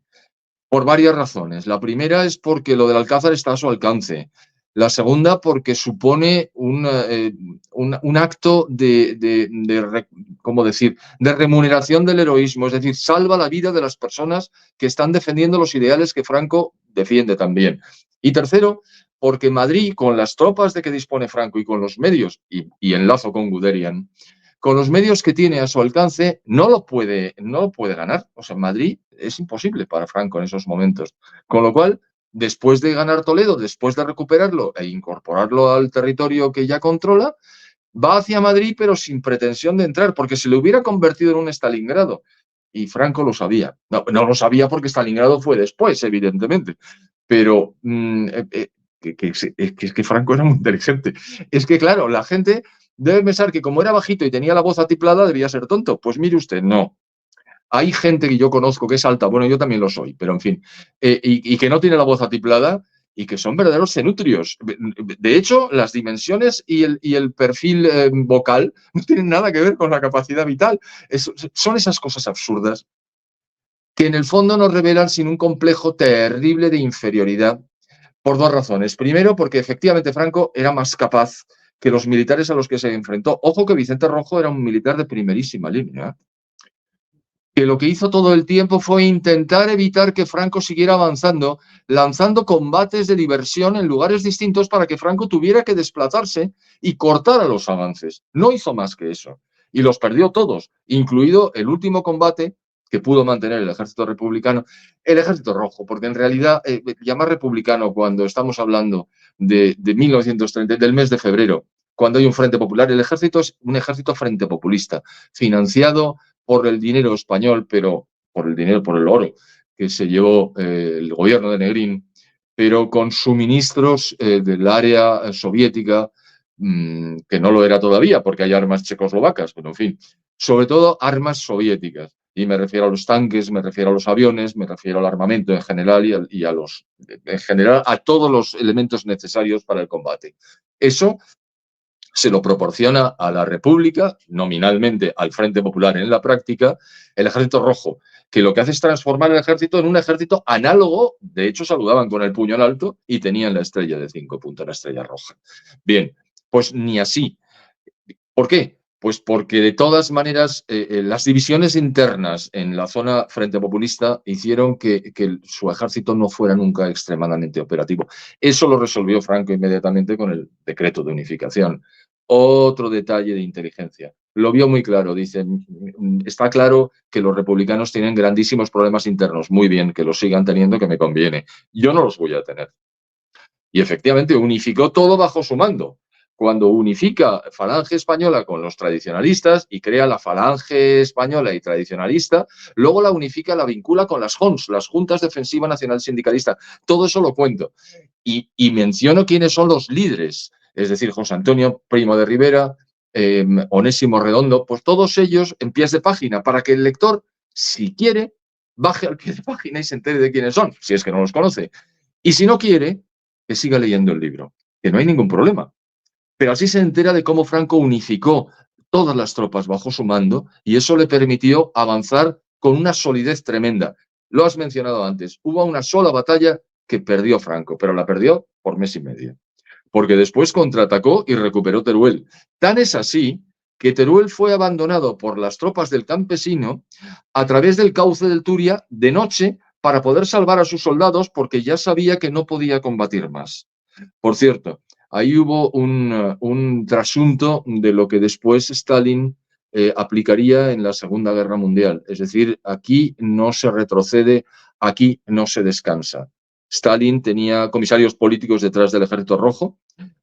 por varias razones. La primera es porque lo del Alcázar está a su alcance. La segunda, porque supone un acto ¿cómo decir?, de remuneración del heroísmo, es decir, salva la vida de las personas que están defendiendo los ideales que Franco defiende también. Y tercero, porque Madrid, con las tropas de que dispone Franco y con los medios, y enlazo con Guderian, con los medios que tiene a su alcance, no lo puede ganar. O sea, Madrid es imposible para Franco en esos momentos. Con lo cual, después de ganar Toledo, después de recuperarlo e incorporarlo al territorio que ya controla, va hacia Madrid, pero sin pretensión de entrar, porque se le hubiera convertido en un Stalingrado. Y Franco lo sabía. No lo sabía porque Stalingrado fue después, evidentemente. Pero es que Franco era muy inteligente. Es que, claro, la gente debe pensar que como era bajito y tenía la voz atiplada, debía ser tonto. Pues mire usted, no. Hay gente que yo conozco que es alta, bueno, yo también lo soy, pero en fin, y que no tiene la voz atiplada y que son verdaderos cenutrios. De hecho, las dimensiones y el perfil vocal no tienen nada que ver con la capacidad vital. Son esas cosas absurdas que en el fondo nos revelan sin un complejo terrible de inferioridad por dos razones. Primero, porque efectivamente Franco era más capaz que los militares a los que se enfrentó. Ojo que Vicente Rojo era un militar de primerísima línea, que lo que hizo todo el tiempo fue intentar evitar que Franco siguiera avanzando, lanzando combates de diversión en lugares distintos para que Franco tuviera que desplazarse y cortar a los avances. No hizo más que eso. Y los perdió todos, incluido el último combate que pudo mantener el ejército republicano, el ejército rojo, porque en realidad llamar republicano cuando estamos hablando de 1930, del mes de febrero, cuando hay un frente popular, el ejército es un ejército frente populista, financiado por el dinero español, pero por el oro que se llevó el gobierno de Negrín, pero con suministros del área soviética, que no lo era todavía, porque hay armas checoslovacas, pero en fin, sobre todo armas soviéticas. Y me refiero a los tanques, me refiero a los aviones, me refiero al armamento en general en general, a todos los elementos necesarios para el combate. Eso se lo proporciona a la República, nominalmente al Frente Popular en la práctica, el Ejército Rojo, que lo que hace es transformar el ejército en un ejército análogo, de hecho saludaban con el puño en alto y tenían la estrella de 5 puntos, la estrella roja. Bien, pues ni así. ¿Por qué? Pues porque de todas maneras las divisiones internas en la zona frente populista hicieron que su ejército no fuera nunca extremadamente operativo. Eso lo resolvió Franco inmediatamente con el decreto de unificación. Otro detalle de inteligencia. Lo vio muy claro, dice, está claro que los republicanos tienen grandísimos problemas internos. Muy bien, que los sigan teniendo, que me conviene. Yo no los voy a tener. Y efectivamente unificó todo bajo su mando. Cuando unifica Falange Española con los tradicionalistas y crea la Falange Española y tradicionalista, luego la unifica, la vincula con las JONS, las Juntas Defensiva Nacional Sindicalista. Todo eso lo cuento. Y menciono quiénes son los líderes, es decir, José Antonio Primo de Rivera, Onésimo Redondo, pues todos ellos en pies de página, para que el lector, si quiere, baje al pie de página y se entere de quiénes son, si es que no los conoce. Y si no quiere, que siga leyendo el libro, que no hay ningún problema. Pero así se entera de cómo Franco unificó todas las tropas bajo su mando y eso le permitió avanzar con una solidez tremenda. Lo has mencionado antes, hubo una sola batalla que perdió Franco, pero la perdió por mes y medio, porque después contraatacó y recuperó Teruel. Tan es así que Teruel fue abandonado por las tropas del campesino a través del cauce del Turia de noche para poder salvar a sus soldados porque ya sabía que no podía combatir más. Por cierto, ahí hubo un trasunto de lo que después Stalin aplicaría en la Segunda Guerra Mundial. Es decir, aquí no se retrocede, aquí no se descansa. Stalin tenía comisarios políticos detrás del Ejército Rojo.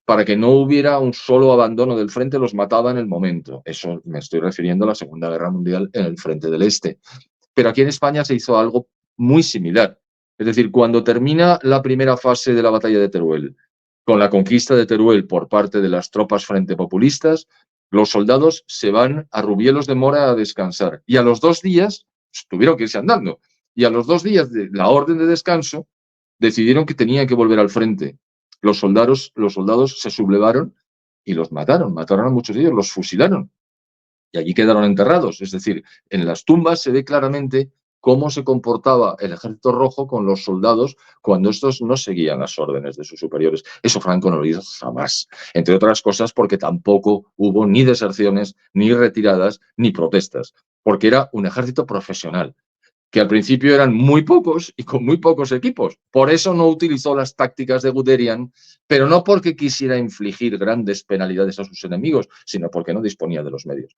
Para que no hubiera un solo abandono del frente, los mataba en el momento. Eso me estoy refiriendo a la Segunda Guerra Mundial en el frente del Este. Pero aquí en España se hizo algo muy similar. Es decir, cuando termina la primera fase de la batalla de Teruel, con la conquista de Teruel por parte de las tropas frente populistas, los soldados se van a Rubielos de Mora a descansar. Y a los 2 días, tuvieron que irse andando, y a los 2 días de la orden de descanso, decidieron que tenían que volver al frente. Los soldados se sublevaron y los mataron a muchos de ellos, los fusilaron. Y allí quedaron enterrados. Es decir, en las tumbas se ve claramente cómo se comportaba el Ejército Rojo con los soldados cuando estos no seguían las órdenes de sus superiores. Eso Franco no lo hizo jamás. Entre otras cosas porque tampoco hubo ni deserciones, ni retiradas, ni protestas, porque era un ejército profesional, que al principio eran muy pocos y con muy pocos equipos. Por eso no utilizó las tácticas de Guderian, pero no porque quisiera infligir grandes penalidades a sus enemigos, sino porque no disponía de los medios.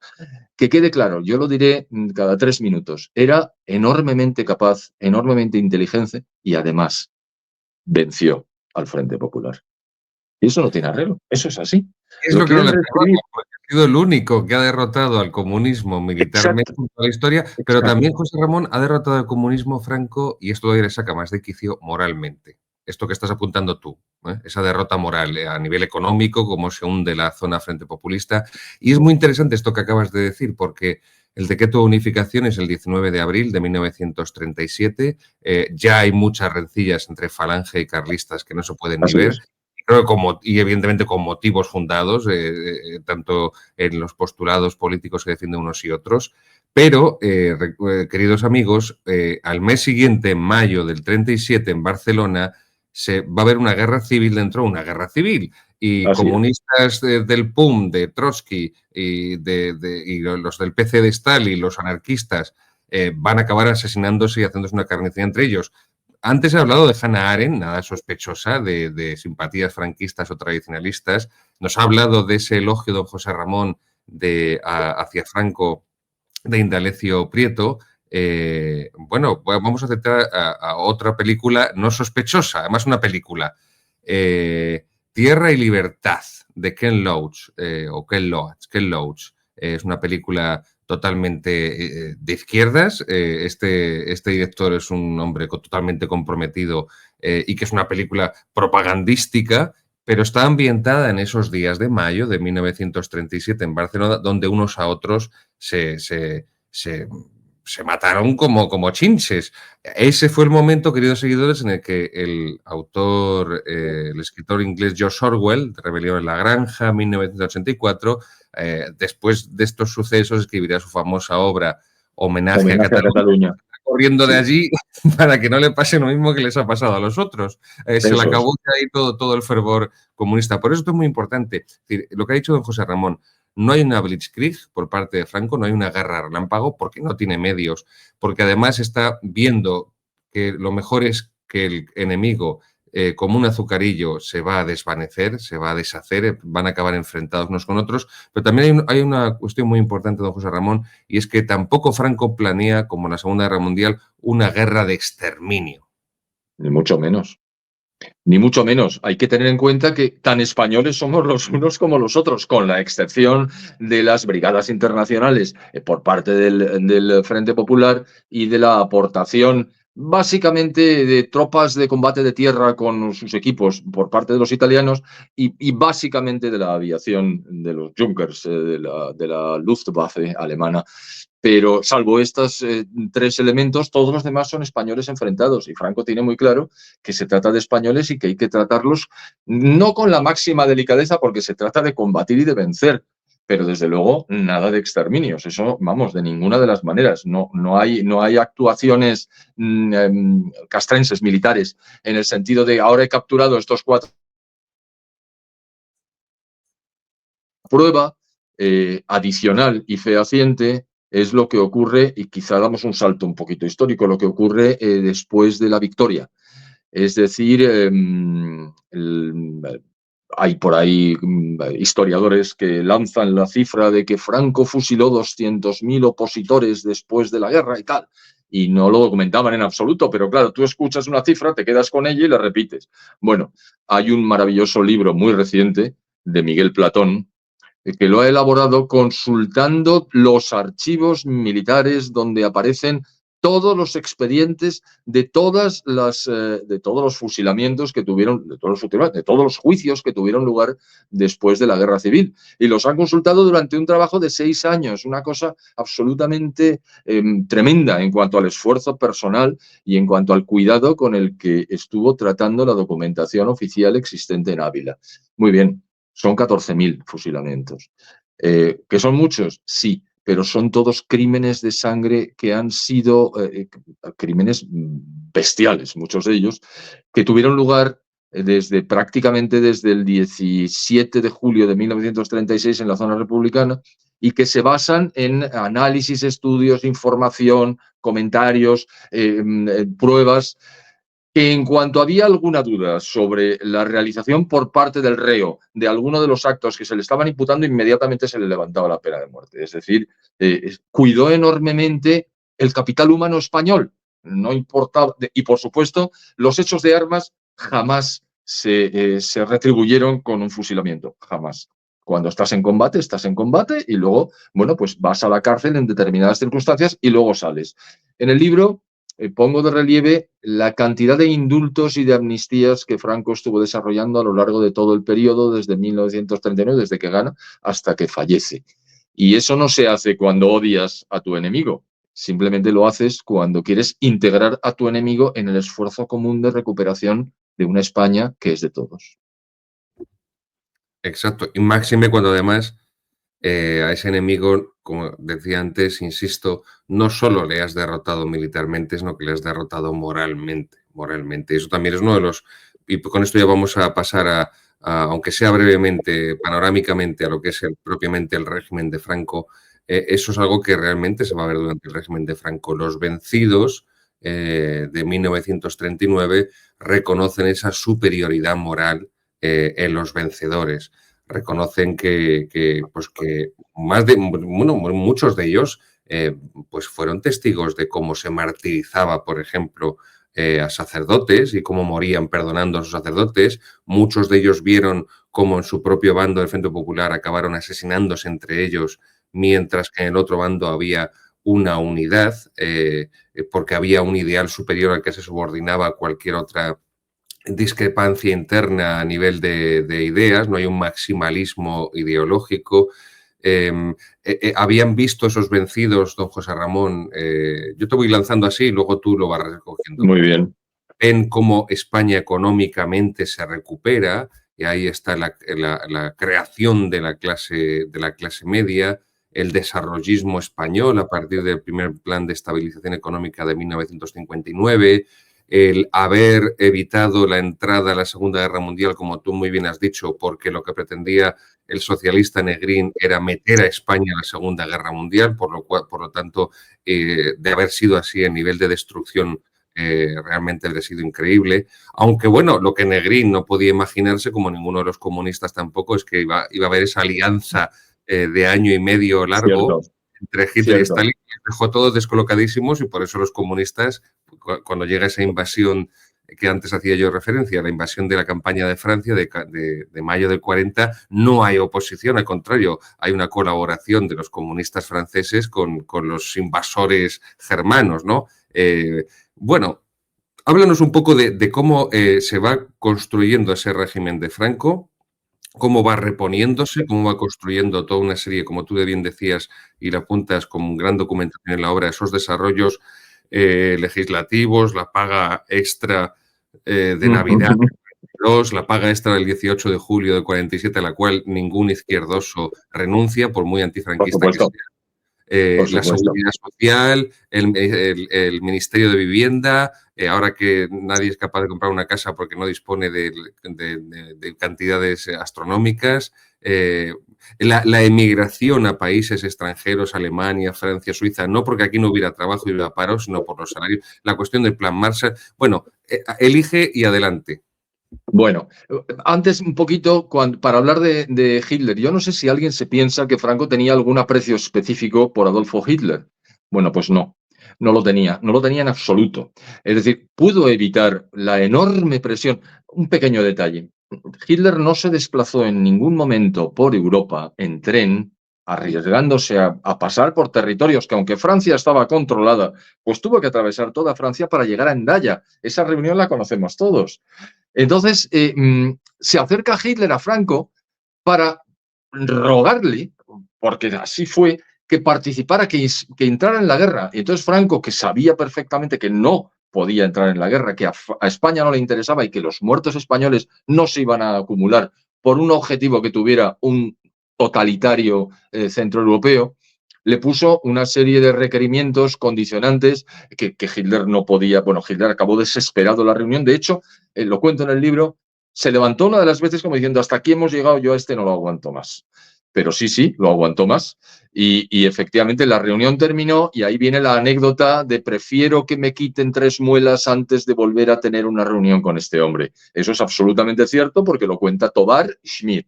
Que quede claro, yo lo diré cada 3 minutos, era enormemente capaz, enormemente inteligente y además venció al Frente Popular. Y eso no tiene arreglo, eso es así. Es Lo lo que no quieren le reescribir. perdona, porque ha sido el único que ha derrotado al comunismo militarmente Exacto, en toda la historia, pero exacto. también José Ramón ha derrotado al comunismo Franco y esto le saca más de quicio moralmente. Esto que estás apuntando tú, esa derrota moral a nivel económico, cómo se hunde la zona frente populista. Y es muy interesante esto que acabas de decir, porque el decreto de unificación es el 19 de abril de 1937. Ya hay muchas rencillas entre falange y carlistas que no se pueden ni Así ver. es. Creo que y evidentemente con motivos fundados, tanto en los postulados políticos que defienden unos y otros. Pero, queridos amigos, al mes siguiente, en mayo del 37, en Barcelona, va a haber una guerra civil dentro de una guerra civil. Y Así es. comunistas del PUM, de Trotsky y los del PC de Stalin, los anarquistas, van a acabar asesinándose y haciéndose una carnicería entre ellos. Antes he hablado de Hannah Arendt, nada sospechosa, de simpatías franquistas o tradicionalistas. Nos ha hablado de ese elogio de don José Ramón hacia Franco de Indalecio Prieto. Bueno, vamos a aceptar a otra película no sospechosa, además una película. Tierra y Libertad, de Ken Loach, Ken Loach. Es una película totalmente de izquierdas. Este director es un hombre totalmente comprometido y que es una película propagandística, pero está ambientada en esos días de mayo de 1937 en Barcelona, donde unos a otros se mataron como chinches. Ese fue el momento, queridos seguidores, en el que el autor, el escritor inglés George Orwell, de Rebelión en la Granja, 1984, después de estos sucesos escribirá su famosa obra Homenaje a Homenaje a Cataluña, Cataluña. corriendo de Sí, allí para que no le pase lo mismo que les ha pasado a los otros. Se le eso es. acabó ahí todo el fervor comunista. Por eso esto es muy importante. Es decir, lo que ha dicho don José Ramón, No hay una blitzkrieg por parte de Franco, no hay una guerra relámpago porque no tiene medios, porque además está viendo que lo mejor es que el enemigo, como un azucarillo, se va a desvanecer, se va a deshacer, van a acabar enfrentados unos con otros, pero también hay una cuestión muy importante, don José Ramón, y es que tampoco Franco planea, como en la Segunda Guerra Mundial, una guerra de exterminio. Ni mucho menos. Ni mucho menos. Hay que tener en cuenta que tan españoles somos los unos como los otros, con la excepción de las brigadas internacionales por parte del Frente Popular y de la aportación básicamente de tropas de combate de tierra con sus equipos por parte de los italianos y básicamente de la aviación de los Junkers, de la Luftwaffe alemana. Pero salvo estos tres elementos, todos los demás son españoles enfrentados. Y Franco tiene muy claro que se trata de españoles y que hay que tratarlos no con la máxima delicadeza, porque se trata de combatir y de vencer. Pero desde luego, nada de exterminios. Eso, vamos, de ninguna de las maneras. No hay actuaciones castrenses, militares, en el sentido de ahora he capturado estos 4. Prueba adicional y fehaciente es lo que ocurre, y quizá damos un salto un poquito histórico, lo que ocurre después de la victoria. Es decir, hay por ahí historiadores que lanzan la cifra de que Franco fusiló 200.000 opositores después de la guerra y tal. Y no lo documentaban en absoluto, pero claro, tú escuchas una cifra, te quedas con ella y la repites. Bueno, hay un maravilloso libro muy reciente de Miguel Platón, que lo ha elaborado consultando los archivos militares donde aparecen todos los expedientes de todos los fusilamientos que tuvieron, de todos los juicios que tuvieron lugar después de la Guerra Civil. Y los han consultado durante un trabajo de 6 años, una cosa absolutamente tremenda en cuanto al esfuerzo personal y en cuanto al cuidado con el que estuvo tratando la documentación oficial existente en Ávila. Muy bien. Son 14.000 fusilamientos. ¿Que son muchos? Sí, pero son todos crímenes de sangre que han sido crímenes bestiales, muchos de ellos, que tuvieron lugar prácticamente desde el 17 de julio de 1936 en la zona republicana y que se basan en análisis, estudios, información, comentarios, pruebas, que en cuanto había alguna duda sobre la realización por parte del reo de alguno de los actos que se le estaban imputando, inmediatamente se le levantaba la pena de muerte. Es decir, cuidó enormemente el capital humano español. No importaba, y por supuesto, los hechos de armas jamás se retribuyeron con un fusilamiento, jamás. Cuando estás en combate y luego, bueno, pues vas a la cárcel en determinadas circunstancias y luego sales. En el libro pongo de relieve la cantidad de indultos y de amnistías que Franco estuvo desarrollando a lo largo de todo el periodo, desde 1939, desde que gana, hasta que fallece. Y eso no se hace cuando odias a tu enemigo, simplemente lo haces cuando quieres integrar a tu enemigo en el esfuerzo común de recuperación de una España que es de todos. Exacto, y máxime cuando además a ese enemigo, como decía antes, insisto, no solo le has derrotado militarmente, sino que le has derrotado moralmente. Eso también es uno de los... Y con esto ya vamos a pasar aunque sea brevemente, panorámicamente, a lo que es propiamente el régimen de Franco. Eso es algo que realmente se va a ver durante el régimen de Franco. Los vencidos de 1939 reconocen esa superioridad moral en los vencedores. Reconocen pues que muchos de ellos pues fueron testigos de cómo se martirizaba, por ejemplo, a sacerdotes y cómo morían perdonando a sus sacerdotes. Muchos de ellos vieron cómo en su propio bando del Frente Popular acabaron asesinándose entre ellos, mientras que en el otro bando había una unidad, porque había un ideal superior al que se subordinaba cualquier otra discrepancia interna a nivel de ideas, no hay un maximalismo ideológico. Habían visto esos vencidos, don José Ramón, yo te voy lanzando así y luego tú lo vas recogiendo. Muy bien. Ven cómo España económicamente se recupera, y ahí está la creación de la clase media, el desarrollismo español a partir del primer plan de estabilización económica de 1959, el haber evitado la entrada a la Segunda Guerra Mundial, como tú muy bien has dicho, porque lo que pretendía el socialista Negrín era meter a España en la Segunda Guerra Mundial, por lo tanto, de haber sido así, el nivel de destrucción realmente habría sido increíble. Aunque, bueno, lo que Negrín no podía imaginarse, como ninguno de los comunistas tampoco, es que iba a haber esa alianza de año y medio largo Cierto, entre Hitler y cierto. Stalin, que dejó todos descolocadísimos, y por eso los comunistas, cuando llega esa invasión que antes hacía yo referencia, la invasión de la campaña de Francia de mayo del 40, no hay oposición, al contrario, hay una colaboración de los comunistas franceses con los invasores germanos, ¿no? Bueno, háblanos un poco de cómo se va construyendo ese régimen de Franco, cómo va reponiéndose, cómo va construyendo toda una serie, como tú bien decías, y la apuntas con gran documentación en la obra, esos desarrollos legislativos, la paga extra de Navidad, la paga extra del 18 de julio de 47, a la cual ningún izquierdoso renuncia, por muy Por antifranquista que supuesto, sea. por La supuesto. seguridad social, el Ministerio de Vivienda, ahora que nadie es capaz de comprar una casa porque no dispone de cantidades astronómicas, la emigración a países extranjeros, Alemania, Francia, Suiza, no porque aquí no hubiera trabajo y hubiera paro, sino por los salarios, la cuestión del plan Marshall. Bueno, elige y adelante. Bueno, antes un poquito, para hablar de Hitler, yo no sé si alguien se piensa que Franco tenía algún aprecio específico por Adolfo Hitler. Bueno, pues no, no lo tenía en absoluto. Es decir, pudo evitar la enorme presión. Un pequeño detalle. Hitler no se desplazó en ningún momento por Europa en tren, arriesgándose a pasar por territorios que, aunque Francia estaba controlada, pues tuvo que atravesar toda Francia para llegar a Hendaya. Esa reunión la conocemos todos. Entonces, se acerca Hitler a Franco para rogarle, porque así fue, que participara, que entrara en la guerra. Y entonces Franco, que sabía perfectamente que no podía entrar en la guerra, que a España no le interesaba y que los muertos españoles no se iban a acumular por un objetivo que tuviera un totalitario centroeuropeo, le puso una serie de requerimientos condicionantes que Hitler no podía. Bueno, Hitler acabó desesperado en la reunión. De hecho, lo cuento en el libro, se levantó una de las veces como diciendo, hasta aquí hemos llegado, yo a este no lo aguanto más. Pero sí, lo aguantó más. Y efectivamente la reunión terminó y ahí viene la anécdota de prefiero que me quiten 3 muelas antes de volver a tener una reunión con este hombre. Eso es absolutamente cierto porque lo cuenta Tovar y Schmidt,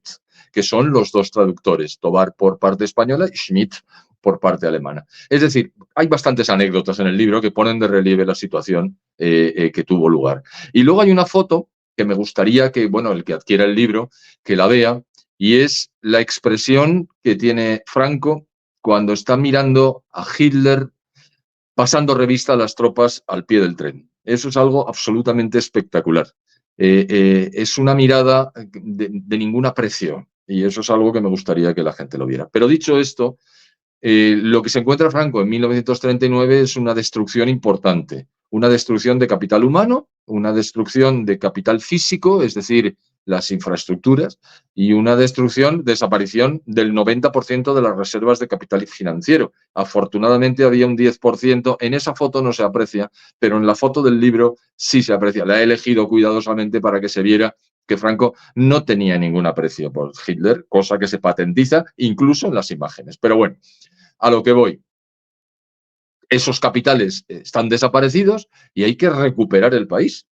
que son los dos traductores, Tovar por parte española y Schmidt por parte alemana. Es decir, hay bastantes anécdotas en el libro que ponen de relieve la situación que tuvo lugar. Y luego hay una foto que me gustaría que, bueno, el que adquiera el libro, que la vea, y es la expresión que tiene Franco cuando está mirando a Hitler pasando revista a las tropas al pie del tren. Eso es algo absolutamente espectacular. Es una mirada de ningún aprecio y eso es algo que me gustaría que la gente lo viera. Pero dicho esto, lo que se encuentra Franco en 1939 es una destrucción importante, una destrucción de capital humano, una destrucción de capital físico, es decir, las infraestructuras, y una desaparición del 90% de las reservas de capital financiero. Afortunadamente había un 10%, en esa foto no se aprecia, pero en la foto del libro sí se aprecia. La he elegido cuidadosamente para que se viera que Franco no tenía ningún aprecio por Hitler, cosa que se patentiza incluso en las imágenes. Pero bueno, a lo que voy. Esos capitales están desaparecidos y hay que recuperar el país.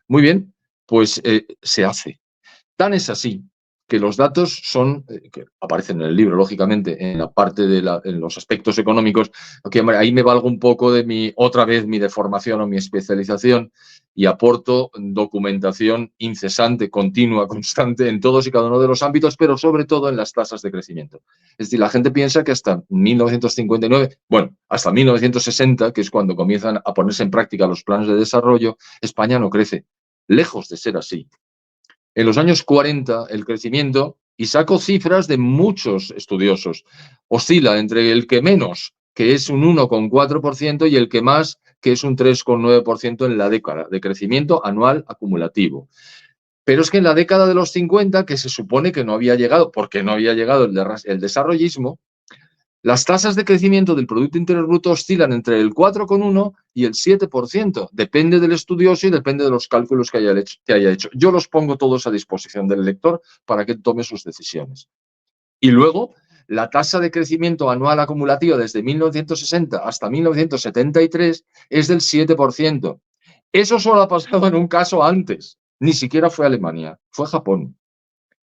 Muy bien, pues se hace. Tan es así que los datos son, que aparecen en el libro, lógicamente, en la parte en los aspectos económicos, que ahí me valgo un poco de otra vez, mi deformación o mi especialización y aporto documentación incesante, continua, constante en todos y cada uno de los ámbitos, pero sobre todo en las tasas de crecimiento. Es decir, la gente piensa que hasta 1959, bueno, hasta 1960, que es cuando comienzan a ponerse en práctica los planes de desarrollo, España no crece. Lejos de ser así. En los años 40, el crecimiento, y saco cifras de muchos estudiosos, oscila entre el que menos, que es un 1,4%, y el que más, que es un 3,9% en la década de crecimiento anual acumulativo. Pero es que en la década de los 50, que se supone que no había llegado, porque no había llegado el desarrollismo, Las tasas de crecimiento del Producto Interior Bruto oscilan entre el 4,1 y el 7%. Depende del estudioso y depende de los cálculos que haya hecho. Yo los pongo todos a disposición del lector para que tome sus decisiones. Y luego, la tasa de crecimiento anual acumulativo desde 1960 hasta 1973 es del 7%. Eso solo ha pasado en un caso antes. Ni siquiera fue Alemania, fue Japón.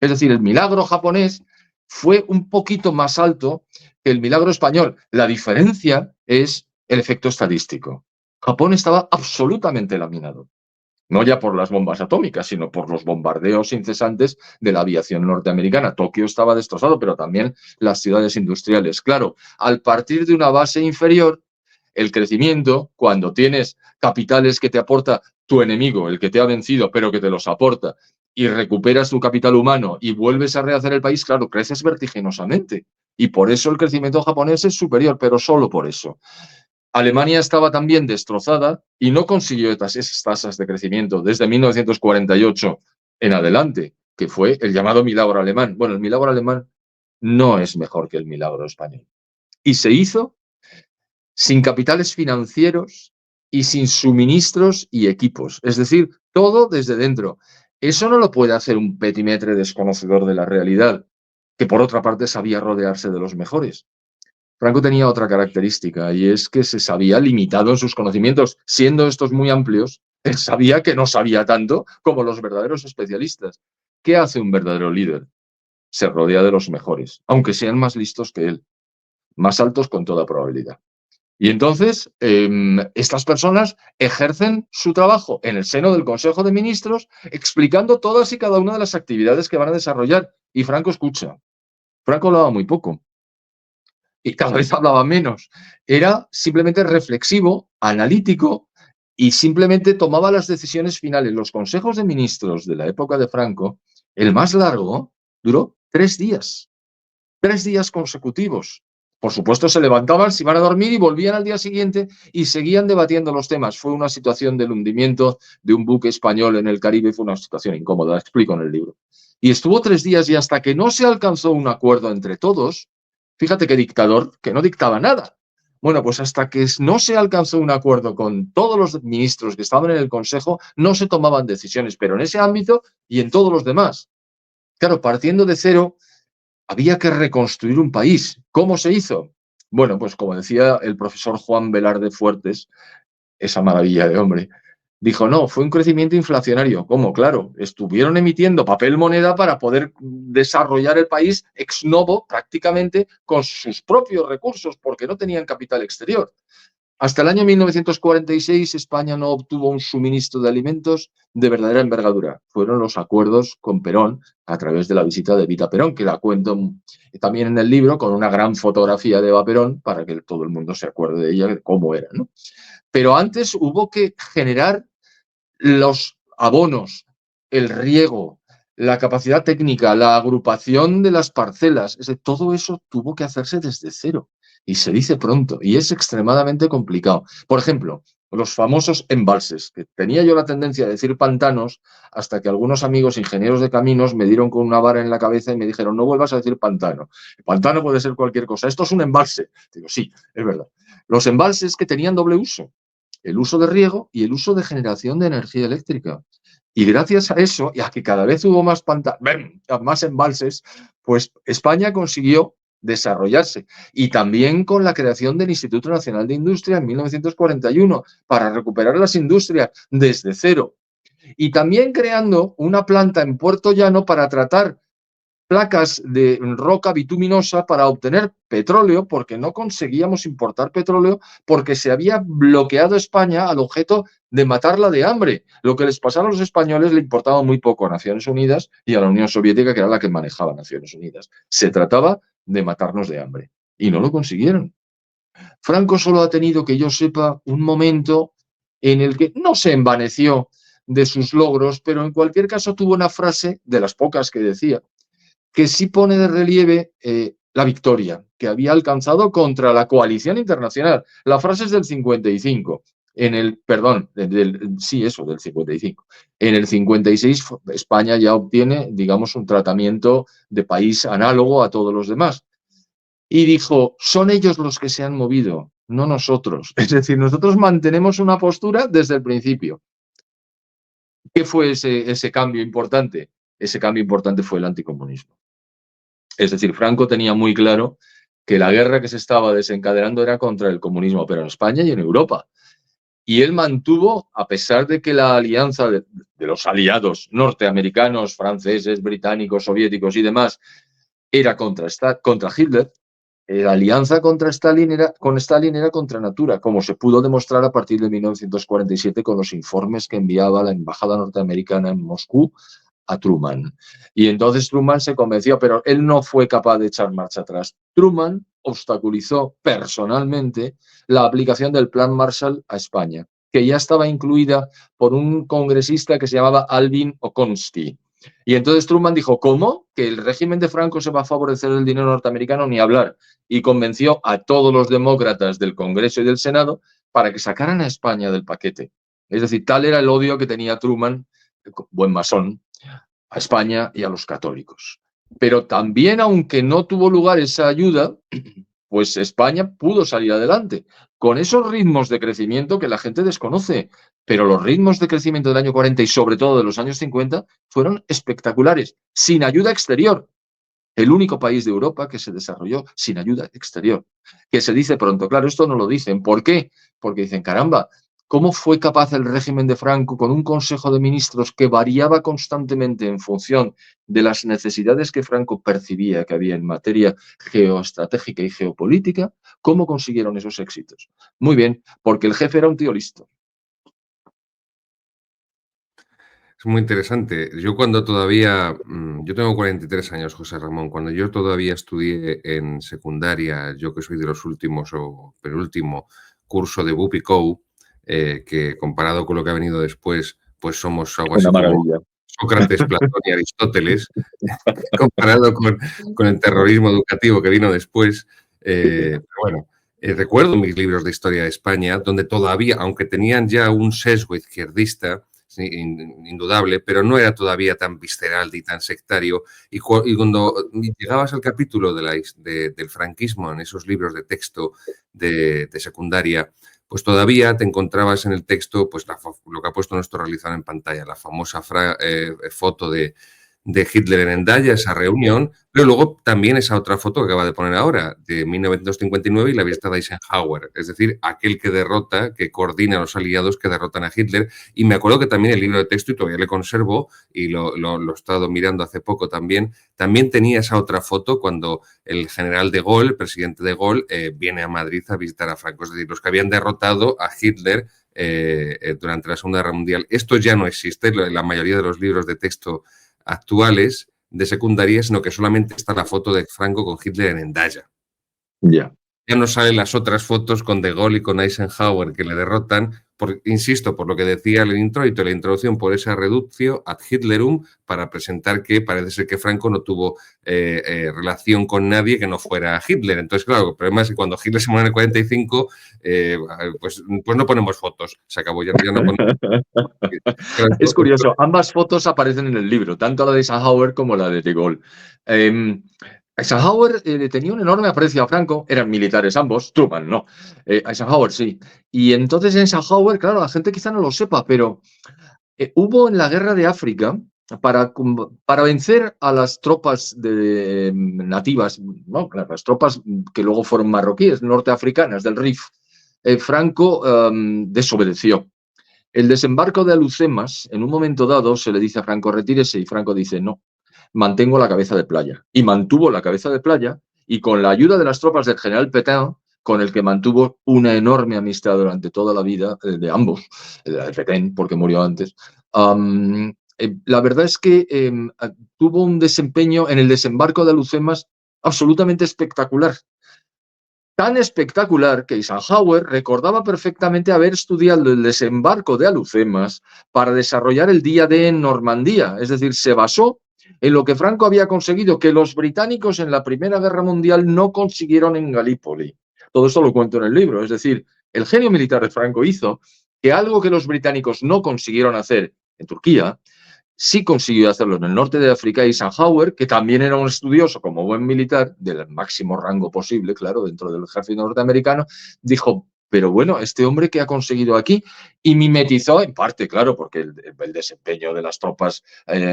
Es decir, el milagro japonés fue un poquito más alto que el milagro español. La diferencia es el efecto estadístico. Japón estaba absolutamente laminado. No ya por las bombas atómicas, sino por los bombardeos incesantes de la aviación norteamericana. Tokio estaba destrozado, pero también las ciudades industriales. Claro, al partir de una base inferior, el crecimiento, cuando tienes capitales que te aporta tu enemigo, el que te ha vencido, pero que te los aporta, y recuperas tu capital humano y vuelves a rehacer el país, claro, creces vertiginosamente. Y por eso el crecimiento japonés es superior, pero solo por eso. Alemania estaba también destrozada y no consiguió esas tasas de crecimiento desde 1948 en adelante, que fue el llamado milagro alemán. Bueno, el milagro alemán no es mejor que el milagro español. Y se hizo sin capitales financieros y sin suministros y equipos. Es decir, todo desde dentro. Eso no lo puede hacer un petimetre desconocedor de la realidad, que por otra parte sabía rodearse de los mejores. Franco tenía otra característica y es que se sabía limitado en sus conocimientos, siendo estos muy amplios, él sabía que no sabía tanto como los verdaderos especialistas. ¿Qué hace un verdadero líder? Se rodea de los mejores, aunque sean más listos que él, más altos con toda probabilidad. Y entonces, estas personas ejercen su trabajo en el seno del Consejo de Ministros, explicando todas y cada una de las actividades que van a desarrollar. Y Franco escucha. Franco hablaba muy poco. Y cada vez hablaba menos. Era simplemente reflexivo, analítico y simplemente tomaba las decisiones finales. Los consejos de ministros de la época de Franco, el más largo, duró 3 días. 3 días consecutivos. Por supuesto, se levantaban, se iban a dormir y volvían al día siguiente y seguían debatiendo los temas. Fue una situación del hundimiento de un buque español en el Caribe, fue una situación incómoda, la explico en el libro. Y estuvo 3 días y hasta que no se alcanzó un acuerdo entre todos, fíjate qué dictador, que no dictaba nada. Bueno, pues hasta que no se alcanzó un acuerdo con todos los ministros que estaban en el Consejo, no se tomaban decisiones, pero en ese ámbito y en todos los demás. Claro, partiendo de cero, había que reconstruir un país. ¿Cómo se hizo? Bueno, pues como decía el profesor Juan Velarde Fuertes, esa maravilla de hombre, dijo, no, fue un crecimiento inflacionario. ¿Cómo? Claro, estuvieron emitiendo papel moneda para poder desarrollar el país ex novo prácticamente con sus propios recursos, porque no tenían capital exterior. Hasta el año 1946 España no obtuvo un suministro de alimentos de verdadera envergadura. Fueron los acuerdos con Perón a través de la visita de Evita Perón, que la cuento también en el libro con una gran fotografía de Eva Perón para que todo el mundo se acuerde de ella, de cómo era, ¿no? Pero antes hubo que generar los abonos, el riego, la capacidad técnica, la agrupación de las parcelas, todo eso tuvo que hacerse desde cero. Y se dice pronto, y es extremadamente complicado. Por ejemplo, los famosos embalses, que tenía yo la tendencia a decir pantanos, hasta que algunos amigos ingenieros de caminos me dieron con una vara en la cabeza y me dijeron, no vuelvas a decir pantano. El pantano puede ser cualquier cosa. Esto es un embalse. Digo, sí, es verdad. Los embalses que tenían doble uso, el uso de riego y el uso de generación de energía eléctrica. Y gracias a eso, y a que cada vez hubo más embalses, pues España consiguió desarrollarse. Y también con la creación del Instituto Nacional de Industria en 1941 para recuperar las industrias desde cero. Y también creando una planta en Puerto Llano para tratar placas de roca bituminosa para obtener petróleo, porque no conseguíamos importar petróleo, porque se había bloqueado España al objeto de matarla de hambre. Lo que les pasaba a los españoles le importaba muy poco a Naciones Unidas y a la Unión Soviética, que era la que manejaba Naciones Unidas. Se trataba de matarnos de hambre. Y no lo consiguieron. Franco solo ha tenido, que yo sepa, un momento en el que no se envaneció de sus logros, pero en cualquier caso tuvo una frase, de las pocas que decía, que sí pone de relieve la victoria que había alcanzado contra la coalición internacional. La frase es del 55. Del 55. En el 56 España ya obtiene, digamos, un tratamiento de país análogo a todos los demás. y dijo, son ellos los que se han movido, no nosotros. Es decir, nosotros mantenemos una postura desde el principio. ¿Qué fue ese cambio importante? Ese cambio importante fue el anticomunismo. Es decir, Franco tenía muy claro que la guerra que se estaba desencadenando era contra el comunismo, pero en España y en Europa. Y él mantuvo, a pesar de que la alianza de los aliados norteamericanos, franceses, británicos, soviéticos y demás era contra Hitler, la alianza con Stalin era contra natura, como se pudo demostrar a partir de 1947 con los informes que enviaba la embajada norteamericana en Moscú a Truman. Y entonces Truman se convenció, pero él no fue capaz de echar marcha atrás. Truman obstaculizó personalmente la aplicación del Plan Marshall a España, que ya estaba incluida por un congresista que se llamaba Alvin Okonski. Y entonces Truman dijo, ¿cómo? ¿Que el régimen de Franco se va a favorecer del dinero norteamericano? Ni hablar. Y convenció a todos los demócratas del Congreso y del Senado para que sacaran a España del paquete. Es decir, tal era el odio que tenía Truman, buen masón, a España y a los católicos. Pero también, aunque no tuvo lugar esa ayuda, pues España pudo salir adelante con esos ritmos de crecimiento que la gente desconoce. Pero los ritmos de crecimiento del año 40 y sobre todo de los años 50 fueron espectaculares, sin ayuda exterior. El único país de Europa que se desarrolló sin ayuda exterior. Que se dice pronto, claro, esto no lo dicen. ¿Por qué? Porque dicen, caramba, ¿cómo fue capaz el régimen de Franco, con un consejo de ministros que variaba constantemente en función de las necesidades que Franco percibía que había en materia geoestratégica y geopolítica, cómo consiguieron esos éxitos? Muy bien, porque el jefe era un tío listo. Es muy interesante. Yo cuando todavía, yo tengo 43 años, José Ramón, cuando yo todavía estudié en secundaria, yo que soy de los últimos o penúltimo curso de Bupikou, que comparado con lo que ha venido después, pues somos algo así como Sócrates, Platón y Aristóteles, comparado con el terrorismo educativo que vino después. Pero bueno, recuerdo mis libros de historia de España, donde todavía, aunque tenían ya un sesgo izquierdista, sí, indudable, pero no era todavía tan visceral ni tan sectario. Y cuando llegabas al capítulo del franquismo en esos libros de texto de secundaria, pues todavía te encontrabas en el texto pues lo que ha puesto nuestro realizador en pantalla, la famosa foto de Hitler en Hendaya, esa reunión, pero luego también esa otra foto que acaba de poner ahora, de 1959 y la visita de Eisenhower, es decir, aquel que derrota, que coordina a los aliados que derrotan a Hitler. Y me acuerdo que también el libro de texto, y todavía le conservo, y lo he estado mirando hace poco también tenía esa otra foto cuando el general de Gaulle, el presidente de Gaulle, viene a Madrid a visitar a Franco, es decir, los que habían derrotado a Hitler durante la Segunda Guerra Mundial. Esto ya no existe en la mayoría de los libros de texto actuales de secundaria, sino que solamente está la foto de Franco con Hitler en Hendaya. Ya. Ya no salen las otras fotos con De Gaulle y con Eisenhower que le derrotan, insisto, por lo que decía el introito, la introducción por esa reductio ad Hitlerum, para presentar que parece ser que Franco no tuvo relación con nadie que no fuera Hitler. Entonces, claro, el problema es que cuando Hitler se muere en el 45, pues no ponemos fotos. Se acabó, ya no ponemos. Es curioso, ambas fotos aparecen en el libro, tanto la de Eisenhower como la de Gaulle. Eisenhower tenía un enorme aprecio a Franco, eran militares ambos, Truman no, Eisenhower sí. Y entonces Eisenhower, claro, la gente quizá no lo sepa, pero hubo en la guerra de África, para vencer a las tropas nativas, ¿no? Las tropas que luego fueron marroquíes, norteafricanas del Rif, Franco desobedeció. El desembarco de Alhucemas, en un momento dado, se le dice a Franco, retírese, y Franco dice, no, mantengo la cabeza de playa. Y mantuvo la cabeza de playa, y con la ayuda de las tropas del general Pétain, con el que mantuvo una enorme amistad durante toda la vida de ambos, de Pétain, porque murió antes, la verdad es que tuvo un desempeño en el desembarco de Alhucemas absolutamente espectacular. Tan espectacular que Eisenhower recordaba perfectamente haber estudiado el desembarco de Alhucemas para desarrollar el día D en Normandía. Es decir, se basó en lo que Franco había conseguido, que los británicos en la Primera Guerra Mundial no consiguieron en Galípoli. Todo esto lo cuento en el libro. Es decir, el genio militar de Franco hizo que algo que los británicos no consiguieron hacer en Turquía, Sí consiguió hacerlo en el norte de África, y Eisenhower, que también era un estudioso como buen militar, del máximo rango posible, claro, dentro del ejército norteamericano, dijo, pero bueno, este hombre que ha conseguido aquí, y mimetizó en parte, claro, porque el desempeño de las tropas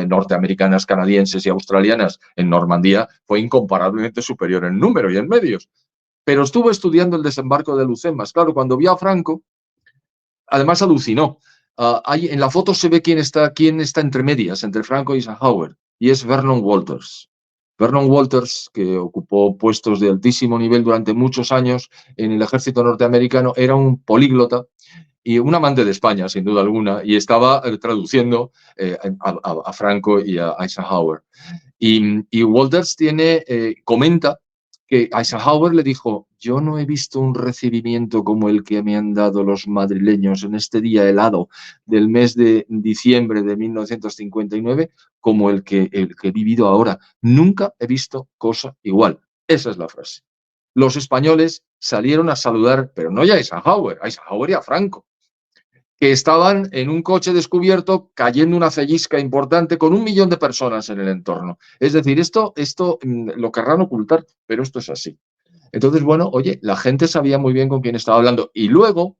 norteamericanas, canadienses y australianas en Normandía fue incomparablemente superior en número y en medios. Pero estuvo estudiando el desembarco de Lucemas. Claro, cuando vio a Franco, además alucinó. En la foto se ve quién está entre medias, entre Franco y Eisenhower, y es Vernon Walters. Vernon Walters, que ocupó puestos de altísimo nivel durante muchos años en el ejército norteamericano, era un políglota y un amante de España, sin duda alguna, y estaba traduciendo a Franco y a Eisenhower. Y Walters comenta que Eisenhower le dijo, yo no he visto un recibimiento como el que me han dado los madrileños en este día helado del mes de diciembre de 1959 como el que he vivido ahora. Nunca he visto cosa igual. Esa es la frase. Los españoles salieron a saludar, pero no ya a Eisenhower y a Franco, que estaban en un coche descubierto cayendo una cellisca importante con 1 millón de personas en el entorno. Es decir, esto lo querrán ocultar, pero esto es así. Entonces, bueno, oye, la gente sabía muy bien con quién estaba hablando. Y luego,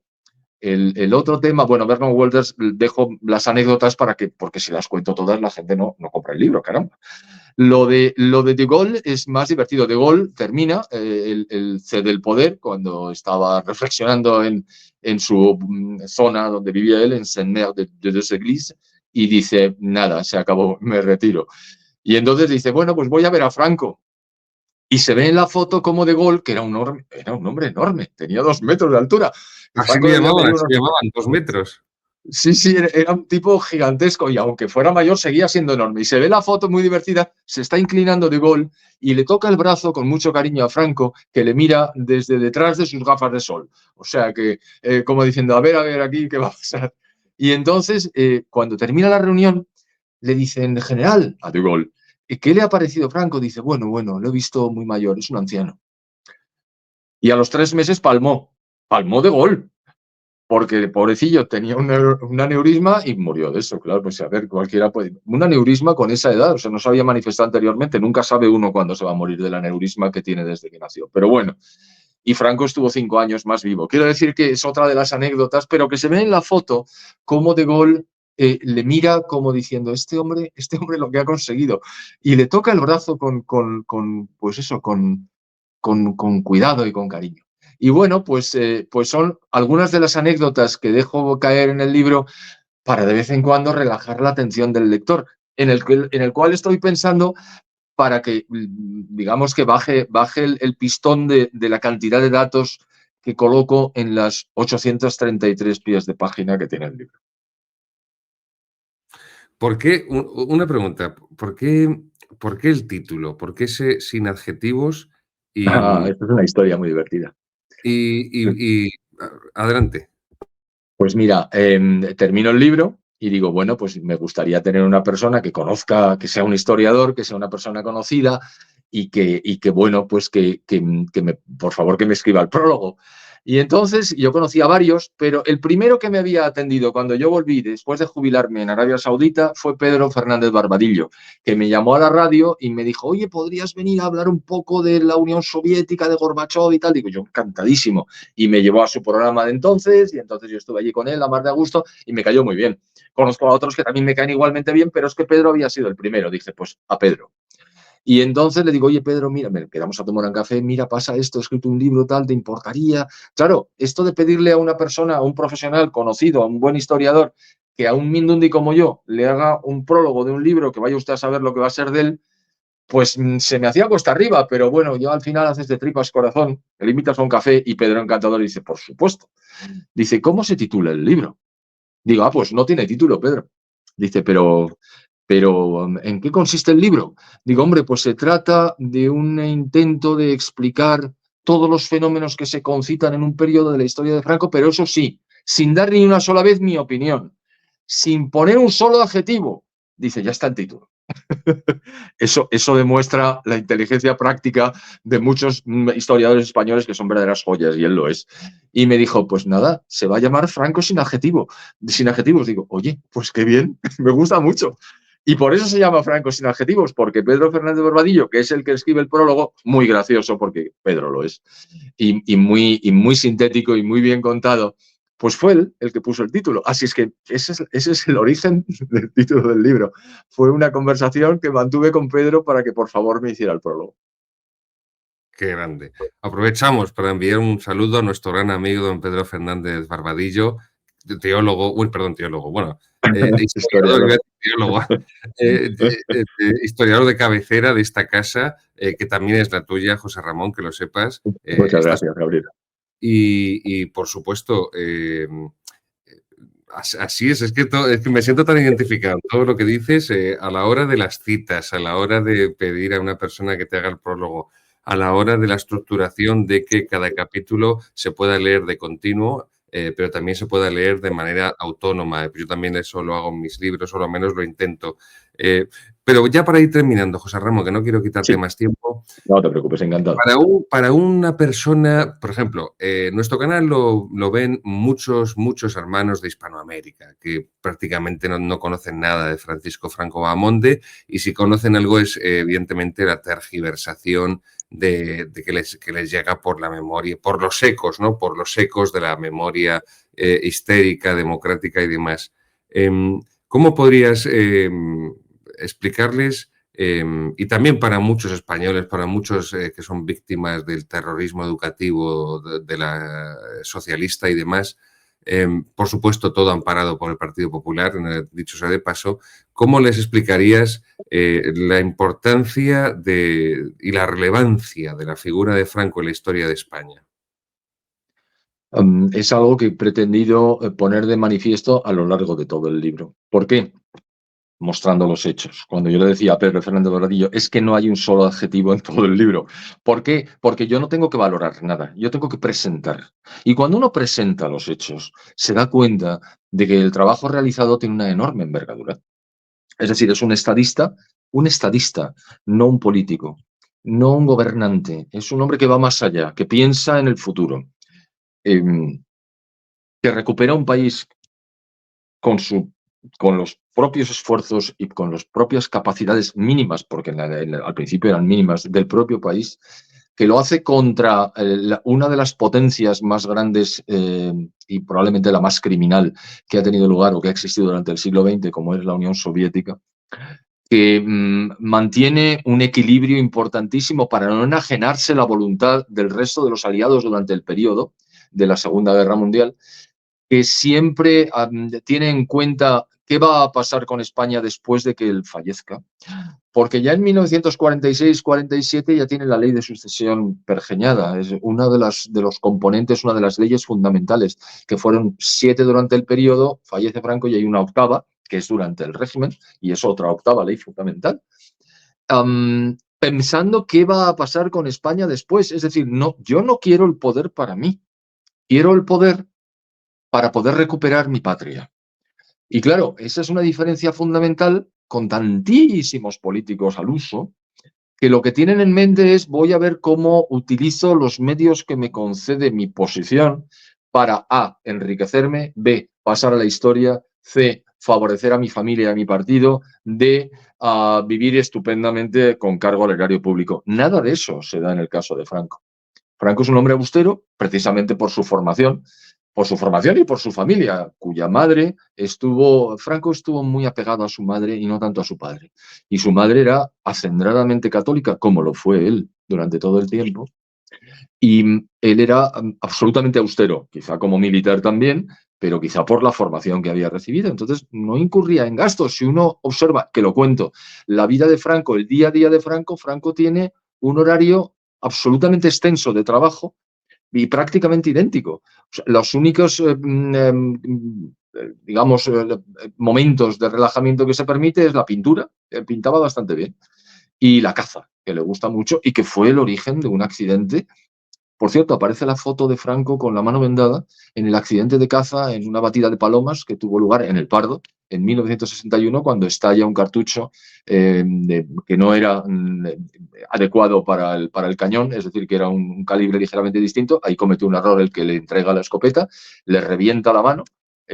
el otro tema, bueno, Vernon Walters, dejo las anécdotas porque si las cuento todas, la gente no compra el libro, caramba. Lo de Gaulle es más divertido. De Gaulle termina el cede el poder cuando estaba reflexionando en su zona donde vivía él, en Saint-Mer-de-Deux-Églises, y dice, nada, se acabó, me retiro. Y entonces dice, bueno, pues voy a ver a Franco. Y se ve en la foto como De Gaulle, que era un hombre enorme, tenía 2 metros de altura. Y Así Franco le debía medir llamaban, se unos... llamaban 2 metros. Sí, sí, era un tipo gigantesco y aunque fuera mayor seguía siendo enorme. Y se ve la foto muy divertida, se está inclinando De Gaulle y le toca el brazo con mucho cariño a Franco, que le mira desde detrás de sus gafas de sol. O sea que, como diciendo, a ver, aquí, ¿qué va a pasar? Y entonces, cuando termina la reunión, le dicen, general, a De Gaulle, ¿qué le ha parecido Franco? Dice, bueno, lo he visto muy mayor, es un anciano. Y a los 3 meses palmó De Gaulle, porque pobrecillo tenía un aneurisma y murió de eso, claro, pues a ver, cualquiera puede... Un aneurisma con esa edad, o sea, no se había manifestado anteriormente, nunca sabe uno cuándo se va a morir del aneurisma que tiene desde que nació, pero bueno, y Franco estuvo 5 años más vivo. Quiero decir que es otra de las anécdotas, pero que se ve en la foto cómo De Gaulle le mira como diciendo, este hombre lo que ha conseguido, y le toca el brazo pues eso, con cuidado y con cariño. Y bueno, pues son algunas de las anécdotas que dejo caer en el libro para de vez en cuando relajar la atención del lector, en el cual estoy pensando para que, digamos, que baje el pistón de la cantidad de datos que coloco en las 833 pies de página que tiene el libro. ¿Por qué? Una pregunta, ¿por qué el título? ¿Por qué ese sin adjetivos? Y, Esta es una historia muy divertida. adelante. Pues mira, termino el libro y digo, bueno, pues me gustaría tener una persona que conozca, que sea un historiador, que sea una persona conocida y que bueno, pues por favor, que me escriba el prólogo. Y entonces yo conocí a varios, pero el primero que me había atendido cuando yo volví después de jubilarme en Arabia Saudita fue Pedro Fernández Barbadillo, que me llamó a la radio y me dijo, oye, ¿podrías venir a hablar un poco de la Unión Soviética, de Gorbachov y tal? Digo, yo encantadísimo. Y me llevó a su programa de entonces y entonces yo estuve allí con él a más de a gusto y me cayó muy bien. Conozco a otros que también me caen igualmente bien, pero es que Pedro había sido el primero. Dije, pues a Pedro. Y entonces le digo, oye, Pedro, mira, me quedamos a tomar un café, mira, pasa esto, he escrito un libro, tal, ¿te importaría? Claro, esto de pedirle a una persona, a un profesional conocido, a un buen historiador, que a un Mindundi como yo le haga un prólogo de un libro que vaya usted a saber lo que va a ser de él, pues se me hacía cuesta arriba, pero bueno, yo al final haces de tripas corazón, le invitas a un café y Pedro encantador dice, por supuesto. Dice, ¿cómo se titula el libro? Digo, pues no tiene título, Pedro. Dice, pero ¿en qué consiste el libro? Digo, hombre, pues se trata de un intento de explicar todos los fenómenos que se concitan en un periodo de la historia de Franco, pero eso sí, sin dar ni una sola vez mi opinión, sin poner un solo adjetivo. Dice, ya está el título. Eso demuestra la inteligencia práctica de muchos historiadores españoles que son verdaderas joyas, y él lo es. Y me dijo, pues nada, se va a llamar Franco sin adjetivo. Sin adjetivos. Digo, oye, pues qué bien, me gusta mucho. Y por eso se llama Franco sin adjetivos, porque Pedro Fernández Barbadillo, que es el que escribe el prólogo, muy gracioso, porque Pedro lo es, y muy sintético y muy bien contado, pues fue él el que puso el título. Así es que ese es el origen del título del libro. Fue una conversación que mantuve con Pedro para que por favor me hiciera el prólogo. Qué grande. Aprovechamos para enviar un saludo a nuestro gran amigo don Pedro Fernández Barbadillo, teólogo, uy, perdón, teólogo, bueno, historiador, iba a Historiador. decir teólogo, historiador de cabecera de esta casa, que también es la tuya, José Ramón, que lo sepas. Muchas gracias, Gabriel. Y por supuesto, así es que me siento tan identificado en todo lo que dices a la hora de las citas, a la hora de pedir a una persona que te haga el prólogo, a la hora de la estructuración de que cada capítulo se pueda leer de continuo, pero también se pueda leer de manera autónoma. Yo también eso lo hago en mis libros, o al menos lo intento. Pero ya para ir terminando, José Ramón, que no quiero quitarte Sí, más tiempo, no te preocupes, encantado. para una persona, por ejemplo, nuestro canal lo ven muchos hermanos de Hispanoamérica que prácticamente no conocen nada de Francisco Franco Bahamonde y si conocen algo es evidentemente la tergiversación de que les llega por la memoria, por los ecos, ¿no? Por los ecos de la memoria histérica, democrática y demás. ¿Cómo podrías explicarles? Y también para muchos españoles, para muchos que son víctimas del terrorismo educativo de la socialista y demás, por supuesto todo amparado por el Partido Popular, dicho sea de paso, ¿cómo les explicarías la importancia y la relevancia de la figura de Franco en la historia de España? Es algo que he pretendido poner de manifiesto a lo largo de todo el libro. ¿Por qué? Mostrando los hechos. Cuando yo le decía a Pedro Fernández Doradillo, es que no hay un solo adjetivo en todo el libro. ¿Por qué? Porque yo no tengo que valorar nada, yo tengo que presentar. Y cuando uno presenta los hechos, se da cuenta de que el trabajo realizado tiene una enorme envergadura. Es decir, es un estadista, no un político, no un gobernante. Es un hombre que va más allá, que piensa en el futuro, eh, que recupera un país con, con los propios esfuerzos y con las propias capacidades mínimas, porque al principio eran mínimas, del propio país, que lo hace contra una de las potencias más grandes y probablemente la más criminal que ha tenido lugar o que ha existido durante el siglo XX, como es la Unión Soviética, que mantiene un equilibrio importantísimo para no enajenarse la voluntad del resto de los aliados durante el periodo de la Segunda Guerra Mundial, que siempre tiene en cuenta qué va a pasar con España después de que él fallezca, porque ya en 1946-47 ya tiene la ley de sucesión pergeñada, es una de los componentes, una de las leyes fundamentales, que fueron 7 durante el periodo, fallece Franco y hay una octava, que es durante el régimen, y es otra octava ley fundamental. Pensando qué va a pasar con España después, es decir, no, yo no quiero el poder para mí, quiero el poder para poder recuperar mi patria. Y claro, esa es una diferencia fundamental con tantísimos políticos al uso, que lo que tienen en mente es voy a ver cómo utilizo los medios que me concede mi posición para A, enriquecerme, B, pasar a la historia, C, favorecer a mi familia y a mi partido, D, vivir estupendamente con cargo al erario público. Nada de eso se da en el caso de Franco. Franco es un hombre austero, precisamente por su formación y por su familia, cuya madre Franco estuvo muy apegado a su madre y no tanto a su padre. Y su madre era acendradamente católica, como lo fue él durante todo el tiempo. Y él era absolutamente austero, quizá como militar también, pero quizá por la formación que había recibido. Entonces no incurría en gastos. Si uno observa, que lo cuento, la vida de Franco, el día a día de Franco, Franco tiene un horario absolutamente extenso de trabajo y prácticamente idéntico. O sea, los únicos, digamos, momentos de relajamiento que se permite es la pintura, pintaba bastante bien, y la caza, que le gusta mucho y que fue el origen de un accidente. Por cierto, aparece la foto de Franco con la mano vendada en el accidente de caza en una batida de palomas que tuvo lugar en El Pardo en 1961, cuando estalla un cartucho que no era adecuado para el cañón, es decir, que era un calibre ligeramente distinto. Ahí comete un error el que le entrega la escopeta, le revienta la mano,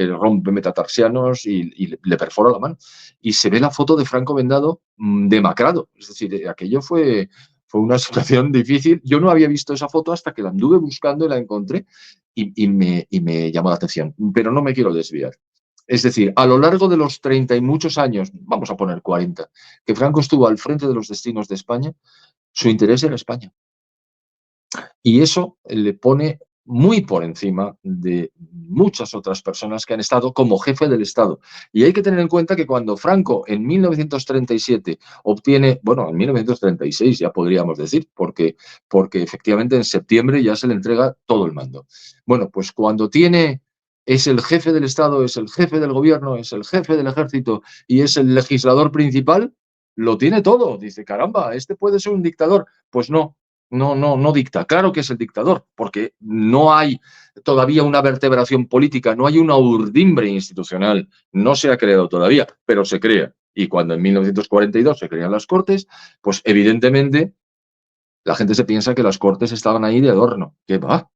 rompe metatarsianos y le perfora la mano. Y se ve la foto de Franco Vendado demacrado. Es decir, aquello fue una situación difícil. Yo no había visto esa foto hasta que la anduve buscando y la encontré y me llamó la atención. Pero no me quiero desviar. Es decir, a lo largo de los 30 y muchos años, vamos a poner 40, que Franco estuvo al frente de los destinos de España, su interés era España. Y eso le pone muy por encima de muchas otras personas que han estado como jefe del Estado. Y hay que tener en cuenta que cuando Franco en 1937 obtiene, bueno, en 1936 ya podríamos decir, porque efectivamente en septiembre ya se le entrega todo el mando. Bueno, pues cuando es el jefe del Estado, es el jefe del gobierno, es el jefe del ejército y es el legislador principal, lo tiene todo. Dice, caramba, este puede ser un dictador. Pues no dicta. Claro que es el dictador, porque no hay todavía una vertebración política, no hay una urdimbre institucional, no se ha creado todavía, pero se crea. Y cuando en 1942 se crean las Cortes, pues evidentemente la gente se piensa que las Cortes estaban ahí de adorno. ¿Qué va?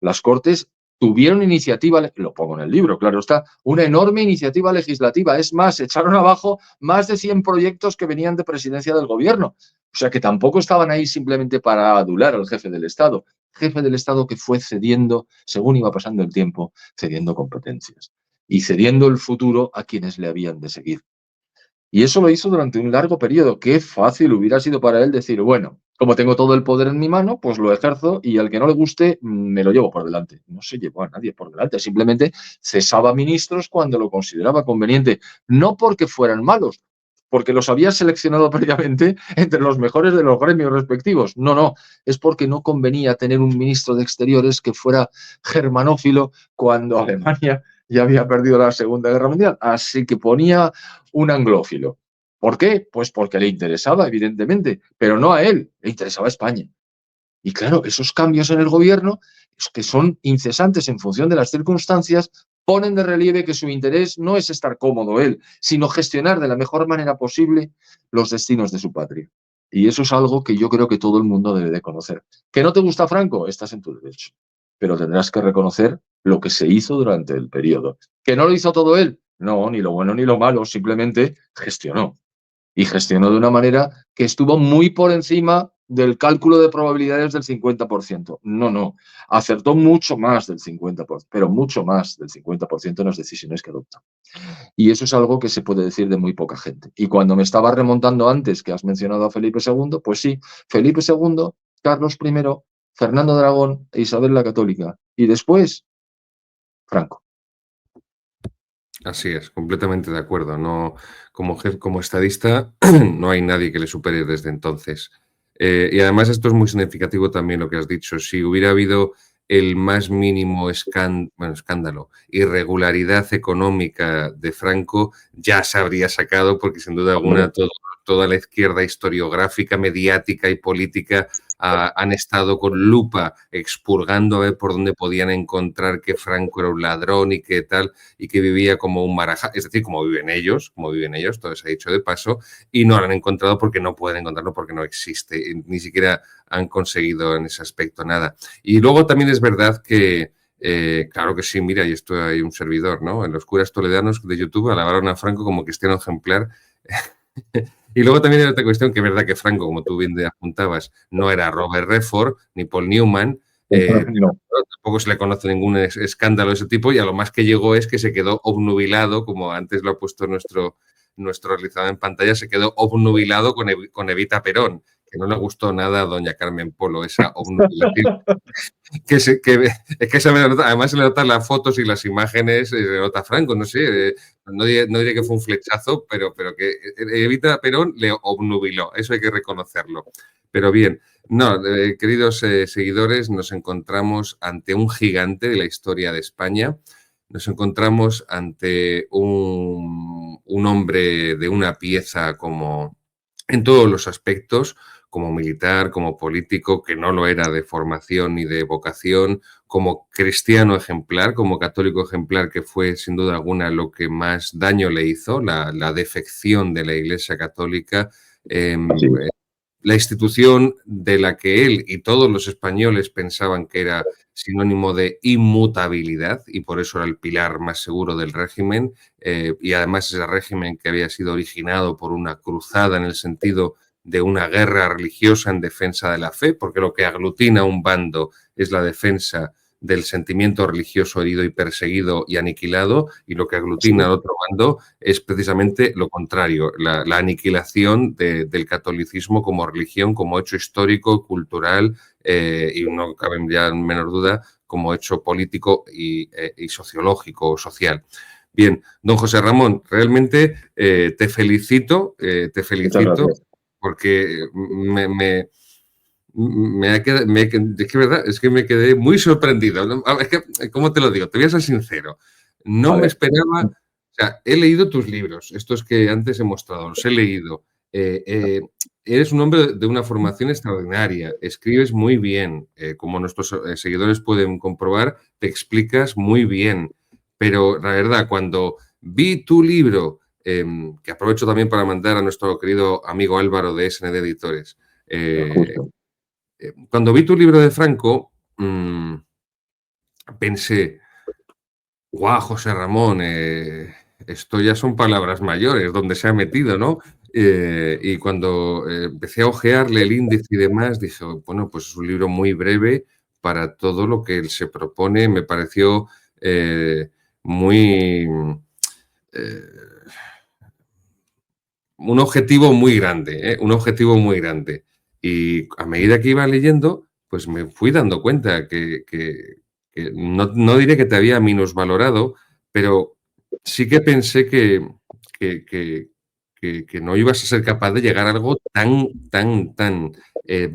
Las Cortes tuvieron iniciativa, lo pongo en el libro, claro está, una enorme iniciativa legislativa. Es más, echaron abajo más de 100 proyectos que venían de presidencia del gobierno. O sea que tampoco estaban ahí simplemente para adular al jefe del Estado. Jefe del Estado que fue cediendo, según iba pasando el tiempo, cediendo competencias y cediendo el futuro a quienes le habían de seguir. Y eso lo hizo durante un largo periodo. Qué fácil hubiera sido para él decir, bueno, como tengo todo el poder en mi mano, pues lo ejerzo y al que no le guste me lo llevo por delante. No se llevó a nadie por delante, simplemente cesaba ministros cuando lo consideraba conveniente, no porque fueran malos, porque los había seleccionado previamente entre los mejores de los gremios respectivos. No, es porque no convenía tener un ministro de Exteriores que fuera germanófilo cuando Alemania ya había perdido la Segunda Guerra Mundial. Así que ponía un anglófilo. ¿Por qué? Pues porque le interesaba, evidentemente, pero no a él, le interesaba a España. Y claro, esos cambios en el gobierno, que son incesantes en función de las circunstancias, ponen de relieve que su interés no es estar cómodo él, sino gestionar de la mejor manera posible los destinos de su patria. Y eso es algo que yo creo que todo el mundo debe de conocer. ¿Que no te gusta Franco? Estás en tu derecho. Pero tendrás que reconocer lo que se hizo durante el periodo. ¿Que no lo hizo todo él? No, ni lo bueno ni lo malo, simplemente gestionó. Y gestionó de una manera que estuvo muy por encima del cálculo de probabilidades del 50%. No, acertó mucho más del 50%, pero mucho más del 50% en las decisiones que adopta. Y eso es algo que se puede decir de muy poca gente. Y cuando me estaba remontando antes, que has mencionado a Felipe II, pues sí, Felipe II, Carlos I, Fernando de Aragón e Isabel la Católica. Y después, Franco. Así es, completamente de acuerdo. No, como estadista no hay nadie que le supere desde entonces. Y además esto es muy significativo también lo que has dicho. Si hubiera habido el más mínimo escándalo, irregularidad económica de Franco, ya se habría sacado porque sin duda alguna toda la izquierda historiográfica, mediática y política han estado con lupa expurgando a ver por dónde podían encontrar que Franco era un ladrón y que tal, y que vivía como un marajá, es decir, como viven ellos, todo se ha dicho de paso, y no lo han encontrado porque no pueden encontrarlo porque no existe, ni siquiera han conseguido en ese aspecto nada. Y luego también es verdad que claro que sí, mira, y esto hay un servidor, ¿no? En los curas toledanos de YouTube alabaron a Franco como cristiano ejemplar. Y luego también hay otra cuestión, que es verdad que Franco, como tú bien apuntabas, no era Robert Redford ni Paul Newman, No. tampoco se le conoce ningún escándalo de ese tipo, y a lo más que llegó es que se quedó obnubilado, como antes lo ha puesto nuestro realizador en pantalla, se quedó obnubilado con Evita Perón, que no le gustó nada a doña Carmen Polo, esa obnubilación. Es que se me nota, además se le notan las fotos y las imágenes, se nota Franco, no sé, no diré que fue un flechazo, pero que Evita Perón le obnubiló, eso hay que reconocerlo. Pero bien, no, queridos seguidores, nos encontramos ante un gigante de la historia de España, nos encontramos ante un hombre de una pieza como en todos los aspectos, como militar, como político, que no lo era de formación ni de vocación, como cristiano ejemplar, como católico ejemplar, que fue sin duda alguna lo que más daño le hizo, la defección de la Iglesia Católica. la institución de la que él y todos los españoles pensaban que era sinónimo de inmutabilidad y por eso era el pilar más seguro del régimen, y además ese régimen que había sido originado por una cruzada en el sentido de una guerra religiosa en defensa de la fe, porque lo que aglutina un bando es la defensa del sentimiento religioso herido y perseguido y aniquilado, y lo que aglutina al otro bando es precisamente lo contrario, la aniquilación del catolicismo como religión, como hecho histórico, cultural, y no cabe ya en menor duda, como hecho político y sociológico o social. Bien, don José Ramón, realmente te felicito, porque es que me quedé muy sorprendido, ¿no? Es que, ¿cómo te lo digo? Te voy a ser sincero. No A me ver. esperaba, o sea, he leído tus libros, estos que antes he mostrado, los he leído. Eres un hombre de una formación extraordinaria, escribes muy bien, como nuestros seguidores pueden comprobar, te explicas muy bien. Pero la verdad, cuando vi tu libro, que aprovecho también para mandar a nuestro querido amigo Álvaro de SND Editores, Justo. cuando vi tu libro de Franco, pensé, guau, José Ramón, esto ya son palabras mayores, donde se ha metido, ¿no? Y cuando empecé a ojearle el índice y demás, dije, bueno, pues es un libro muy breve para todo lo que él se propone. Me pareció muy... eh, un objetivo muy grande, un objetivo muy grande. Y a medida que iba leyendo, pues me fui dando cuenta que no diré que te había minusvalorado, pero sí que pensé que, que- que no ibas a ser capaz de llegar a algo tan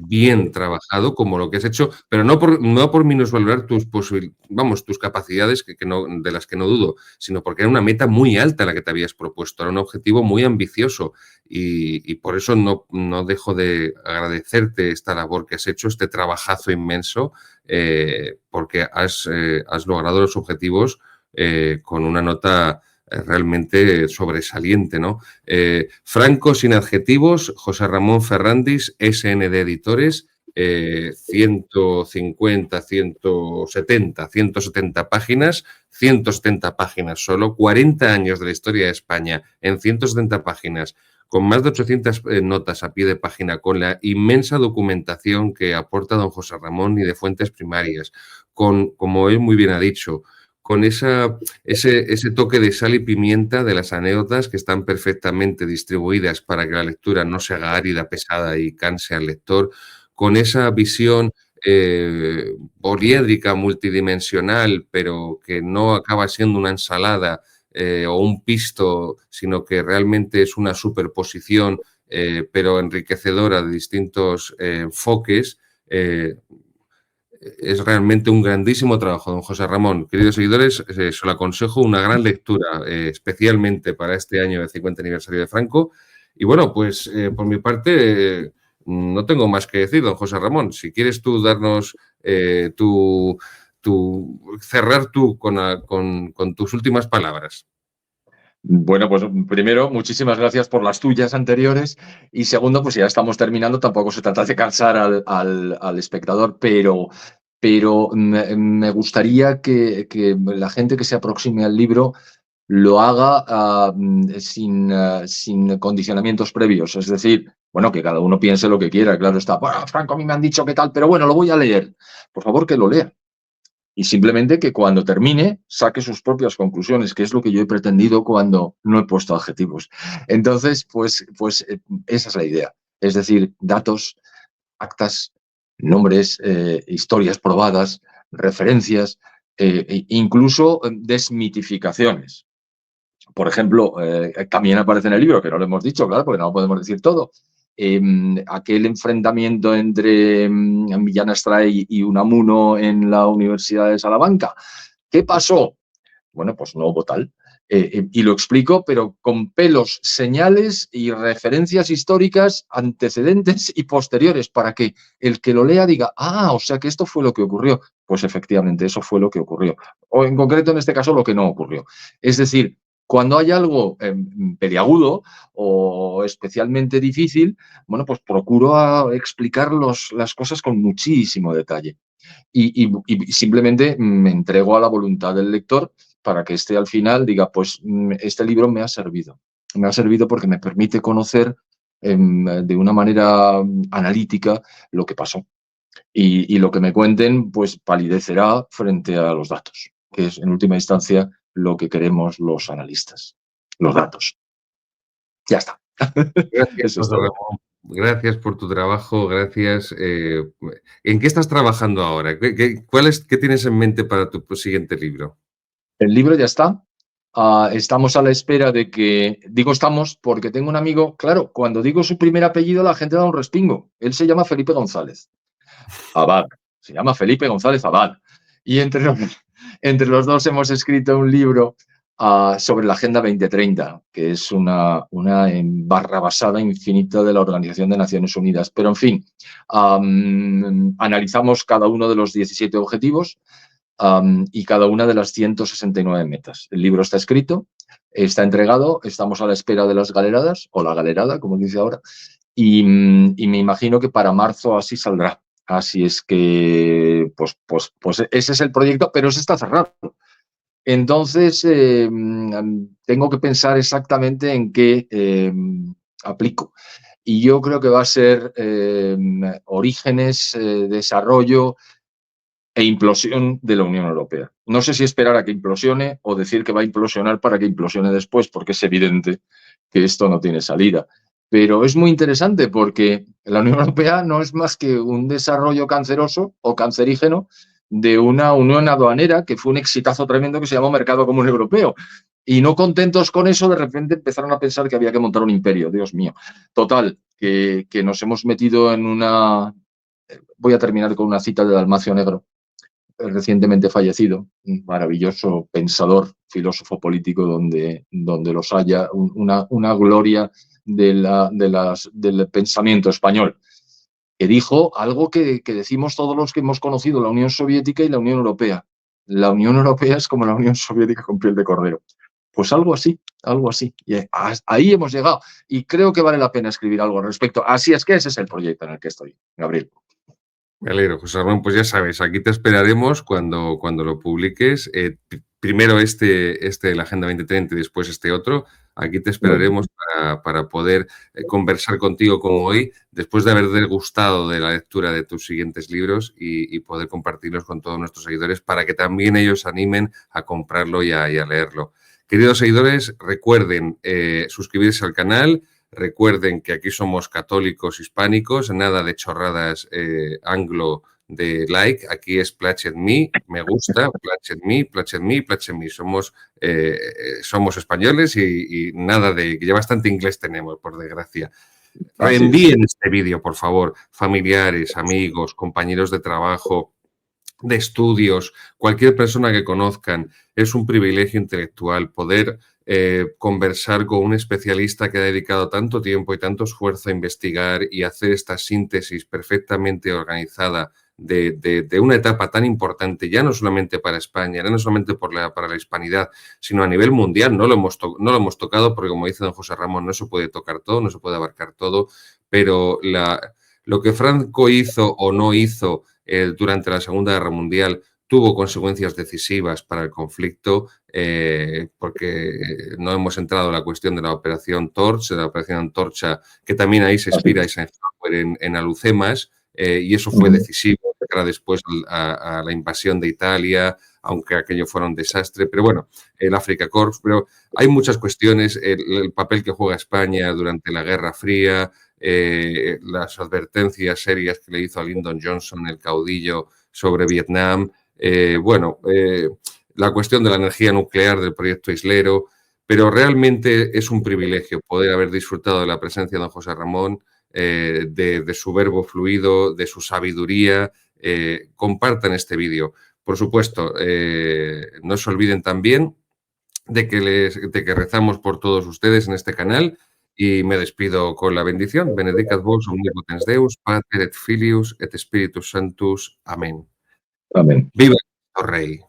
bien trabajado como lo que has hecho, pero no por minusvalorar tus capacidades, de las que no dudo, sino porque era una meta muy alta la que te habías propuesto, era un objetivo muy ambicioso y por eso no dejo de agradecerte esta labor que has hecho, este trabajazo inmenso, porque has logrado los objetivos con una nota realmente sobresaliente, ¿no? Franco sin adjetivos, José Ramón Ferrandis, SND Editores, 150, 170 páginas, 170 páginas solo, 40 años de la historia de España en 170 páginas, con más de 800 notas a pie de página, con la inmensa documentación que aporta don José Ramón y de fuentes primarias, como él muy bien ha dicho, con ese toque de sal y pimienta de las anécdotas que están perfectamente distribuidas para que la lectura no se haga árida, pesada y canse al lector, con esa visión poliédrica, multidimensional, pero que no acaba siendo una ensalada o un pisto, sino que realmente es una superposición, pero enriquecedora de distintos enfoques. Es realmente un grandísimo trabajo, don José Ramón. Queridos seguidores, se lo aconsejo una gran lectura, especialmente para este año del 50 aniversario de Franco. Y bueno, pues por mi parte, no tengo más que decir, don José Ramón. Si quieres tú darnos cerrar tú con tus últimas palabras. Bueno, pues primero, muchísimas gracias por las tuyas anteriores. Y segundo, pues ya estamos terminando. Tampoco se trata de cansar al espectador, pero me gustaría que la gente que se aproxime al libro lo haga sin condicionamientos previos. Es decir, bueno, que cada uno piense lo que quiera. Claro está, bueno, Franco, a mí me han dicho qué tal, pero bueno, lo voy a leer. Por favor, que lo lea. Y simplemente que cuando termine saque sus propias conclusiones, que es lo que yo he pretendido cuando no he puesto adjetivos. Entonces, pues esa es la idea. Es decir, datos, actas, nombres, historias probadas, referencias, incluso desmitificaciones. Por ejemplo, también aparece en el libro, que no lo hemos dicho, claro, porque no lo podemos decir todo, aquel enfrentamiento entre Millán Astray y Unamuno en la Universidad de Salamanca. ¿Qué pasó? Bueno, pues no hubo tal. Y lo explico, pero con pelos, señales y referencias históricas antecedentes y posteriores, para que el que lo lea diga, ah, o sea que esto fue lo que ocurrió. Pues efectivamente, eso fue lo que ocurrió. O en concreto, en este caso, lo que no ocurrió. Es decir, Cuando hay algo peliagudo o especialmente difícil, bueno, pues procuro explicar las cosas con muchísimo detalle. Y simplemente me entrego a la voluntad del lector para que éste al final diga, pues este libro me ha servido. Me ha servido porque me permite conocer de una manera analítica lo que pasó. Y lo que me cuenten, pues palidecerá frente a los datos, que es en última instancia lo que queremos los analistas, los datos. Ya está. Gracias, Eso es José todo. Ramón. Gracias por tu trabajo, gracias. ¿En qué estás trabajando ahora? ¿Qué tienes en mente para tu siguiente libro? El libro ya está. Estamos a la espera de que, digo estamos porque tengo un amigo, claro, cuando digo su primer apellido la gente da un respingo. Él se llama Felipe González Abad, se llama Felipe González Abad. Y entre los dos hemos escrito un libro sobre la Agenda 2030, que es una embarrabasada infinita de la Organización de Naciones Unidas. Pero, en fin, analizamos cada uno de los 17 objetivos y cada una de las 169 metas. El libro está escrito, está entregado, estamos a la espera de las galeradas, o la galerada, como dice ahora, y me imagino que para marzo así saldrá. Así es que, pues ese es el proyecto, pero ese está cerrado. Entonces, tengo que pensar exactamente en qué aplico. Y yo creo que va a ser orígenes, desarrollo e implosión de la Unión Europea. No sé si esperar a que implosione o decir que va a implosionar para que implosione después, porque es evidente que esto no tiene salida. Pero es muy interesante porque la Unión Europea no es más que un desarrollo canceroso o cancerígeno de una unión aduanera que fue un exitazo tremendo que se llamó Mercado Común Europeo. Y no contentos con eso, de repente empezaron a pensar que había que montar un imperio, Dios mío. Total, que nos hemos metido en una... Voy a terminar con una cita de Dalmacio Negro, recientemente fallecido, un maravilloso pensador, filósofo político, donde los haya, una gloria del pensamiento español, que dijo algo que decimos todos los que hemos conocido la Unión Soviética y la Unión Europea. La Unión Europea es como la Unión Soviética con piel de cordero. Pues algo así, algo así. Y ahí hemos llegado. Y creo que vale la pena escribir algo al respecto. Así es que ese es el proyecto en el que estoy, Gabriel. Me alegro, José Ramón. Pues ya sabes, aquí te esperaremos cuando lo publiques. Primero la Agenda 2030 y después este otro. Aquí te esperaremos para poder conversar contigo como hoy, después de haber degustado de la lectura de tus siguientes libros y poder compartirlos con todos nuestros seguidores para que también ellos se animen a comprarlo y a leerlo. Queridos seguidores, recuerden suscribirse al canal. Recuerden que aquí somos católicos hispánicos, nada de chorradas anglo de like. Aquí es plachet me gusta, plachet me. Somos españoles y nada de... que ya bastante inglés tenemos, por desgracia. Reenvíen este vídeo, por favor, familiares, amigos, compañeros de trabajo, de estudios, cualquier persona que conozcan. Es un privilegio intelectual poder conversar con un especialista que ha dedicado tanto tiempo y tanto esfuerzo a investigar y hacer esta síntesis perfectamente organizada de una etapa tan importante, ya no solamente para España, ya no solamente para la hispanidad, sino a nivel mundial. No lo hemos tocado porque, como dice don José Ramón, no se puede tocar todo, no se puede abarcar todo, pero lo que Franco hizo o no hizo durante la Segunda Guerra Mundial tuvo consecuencias decisivas para el conflicto, porque no hemos entrado en la cuestión de la Operación Torch, de la Operación Antorcha, que también ahí se inspira Eisenhower en Alhucemas, y eso fue decisivo de cara después a la invasión de Italia, aunque aquello fuera un desastre. Pero bueno, el Africa Corps, pero hay muchas cuestiones, el papel que juega España durante la Guerra Fría, las advertencias serias que le hizo a Lyndon Johnson, el caudillo, sobre Vietnam, la cuestión de la energía nuclear del proyecto Islero, pero realmente es un privilegio poder haber disfrutado de la presencia de don José Ramón, de su verbo fluido, de su sabiduría. Compartan este vídeo. Por supuesto, no se olviden también de que rezamos por todos ustedes en este canal y me despido con la bendición. Benedicat vos omnipotens Deus, Pater et Filius et Spiritus Sanctus. Amén. Amén. ¡Viva el Rey!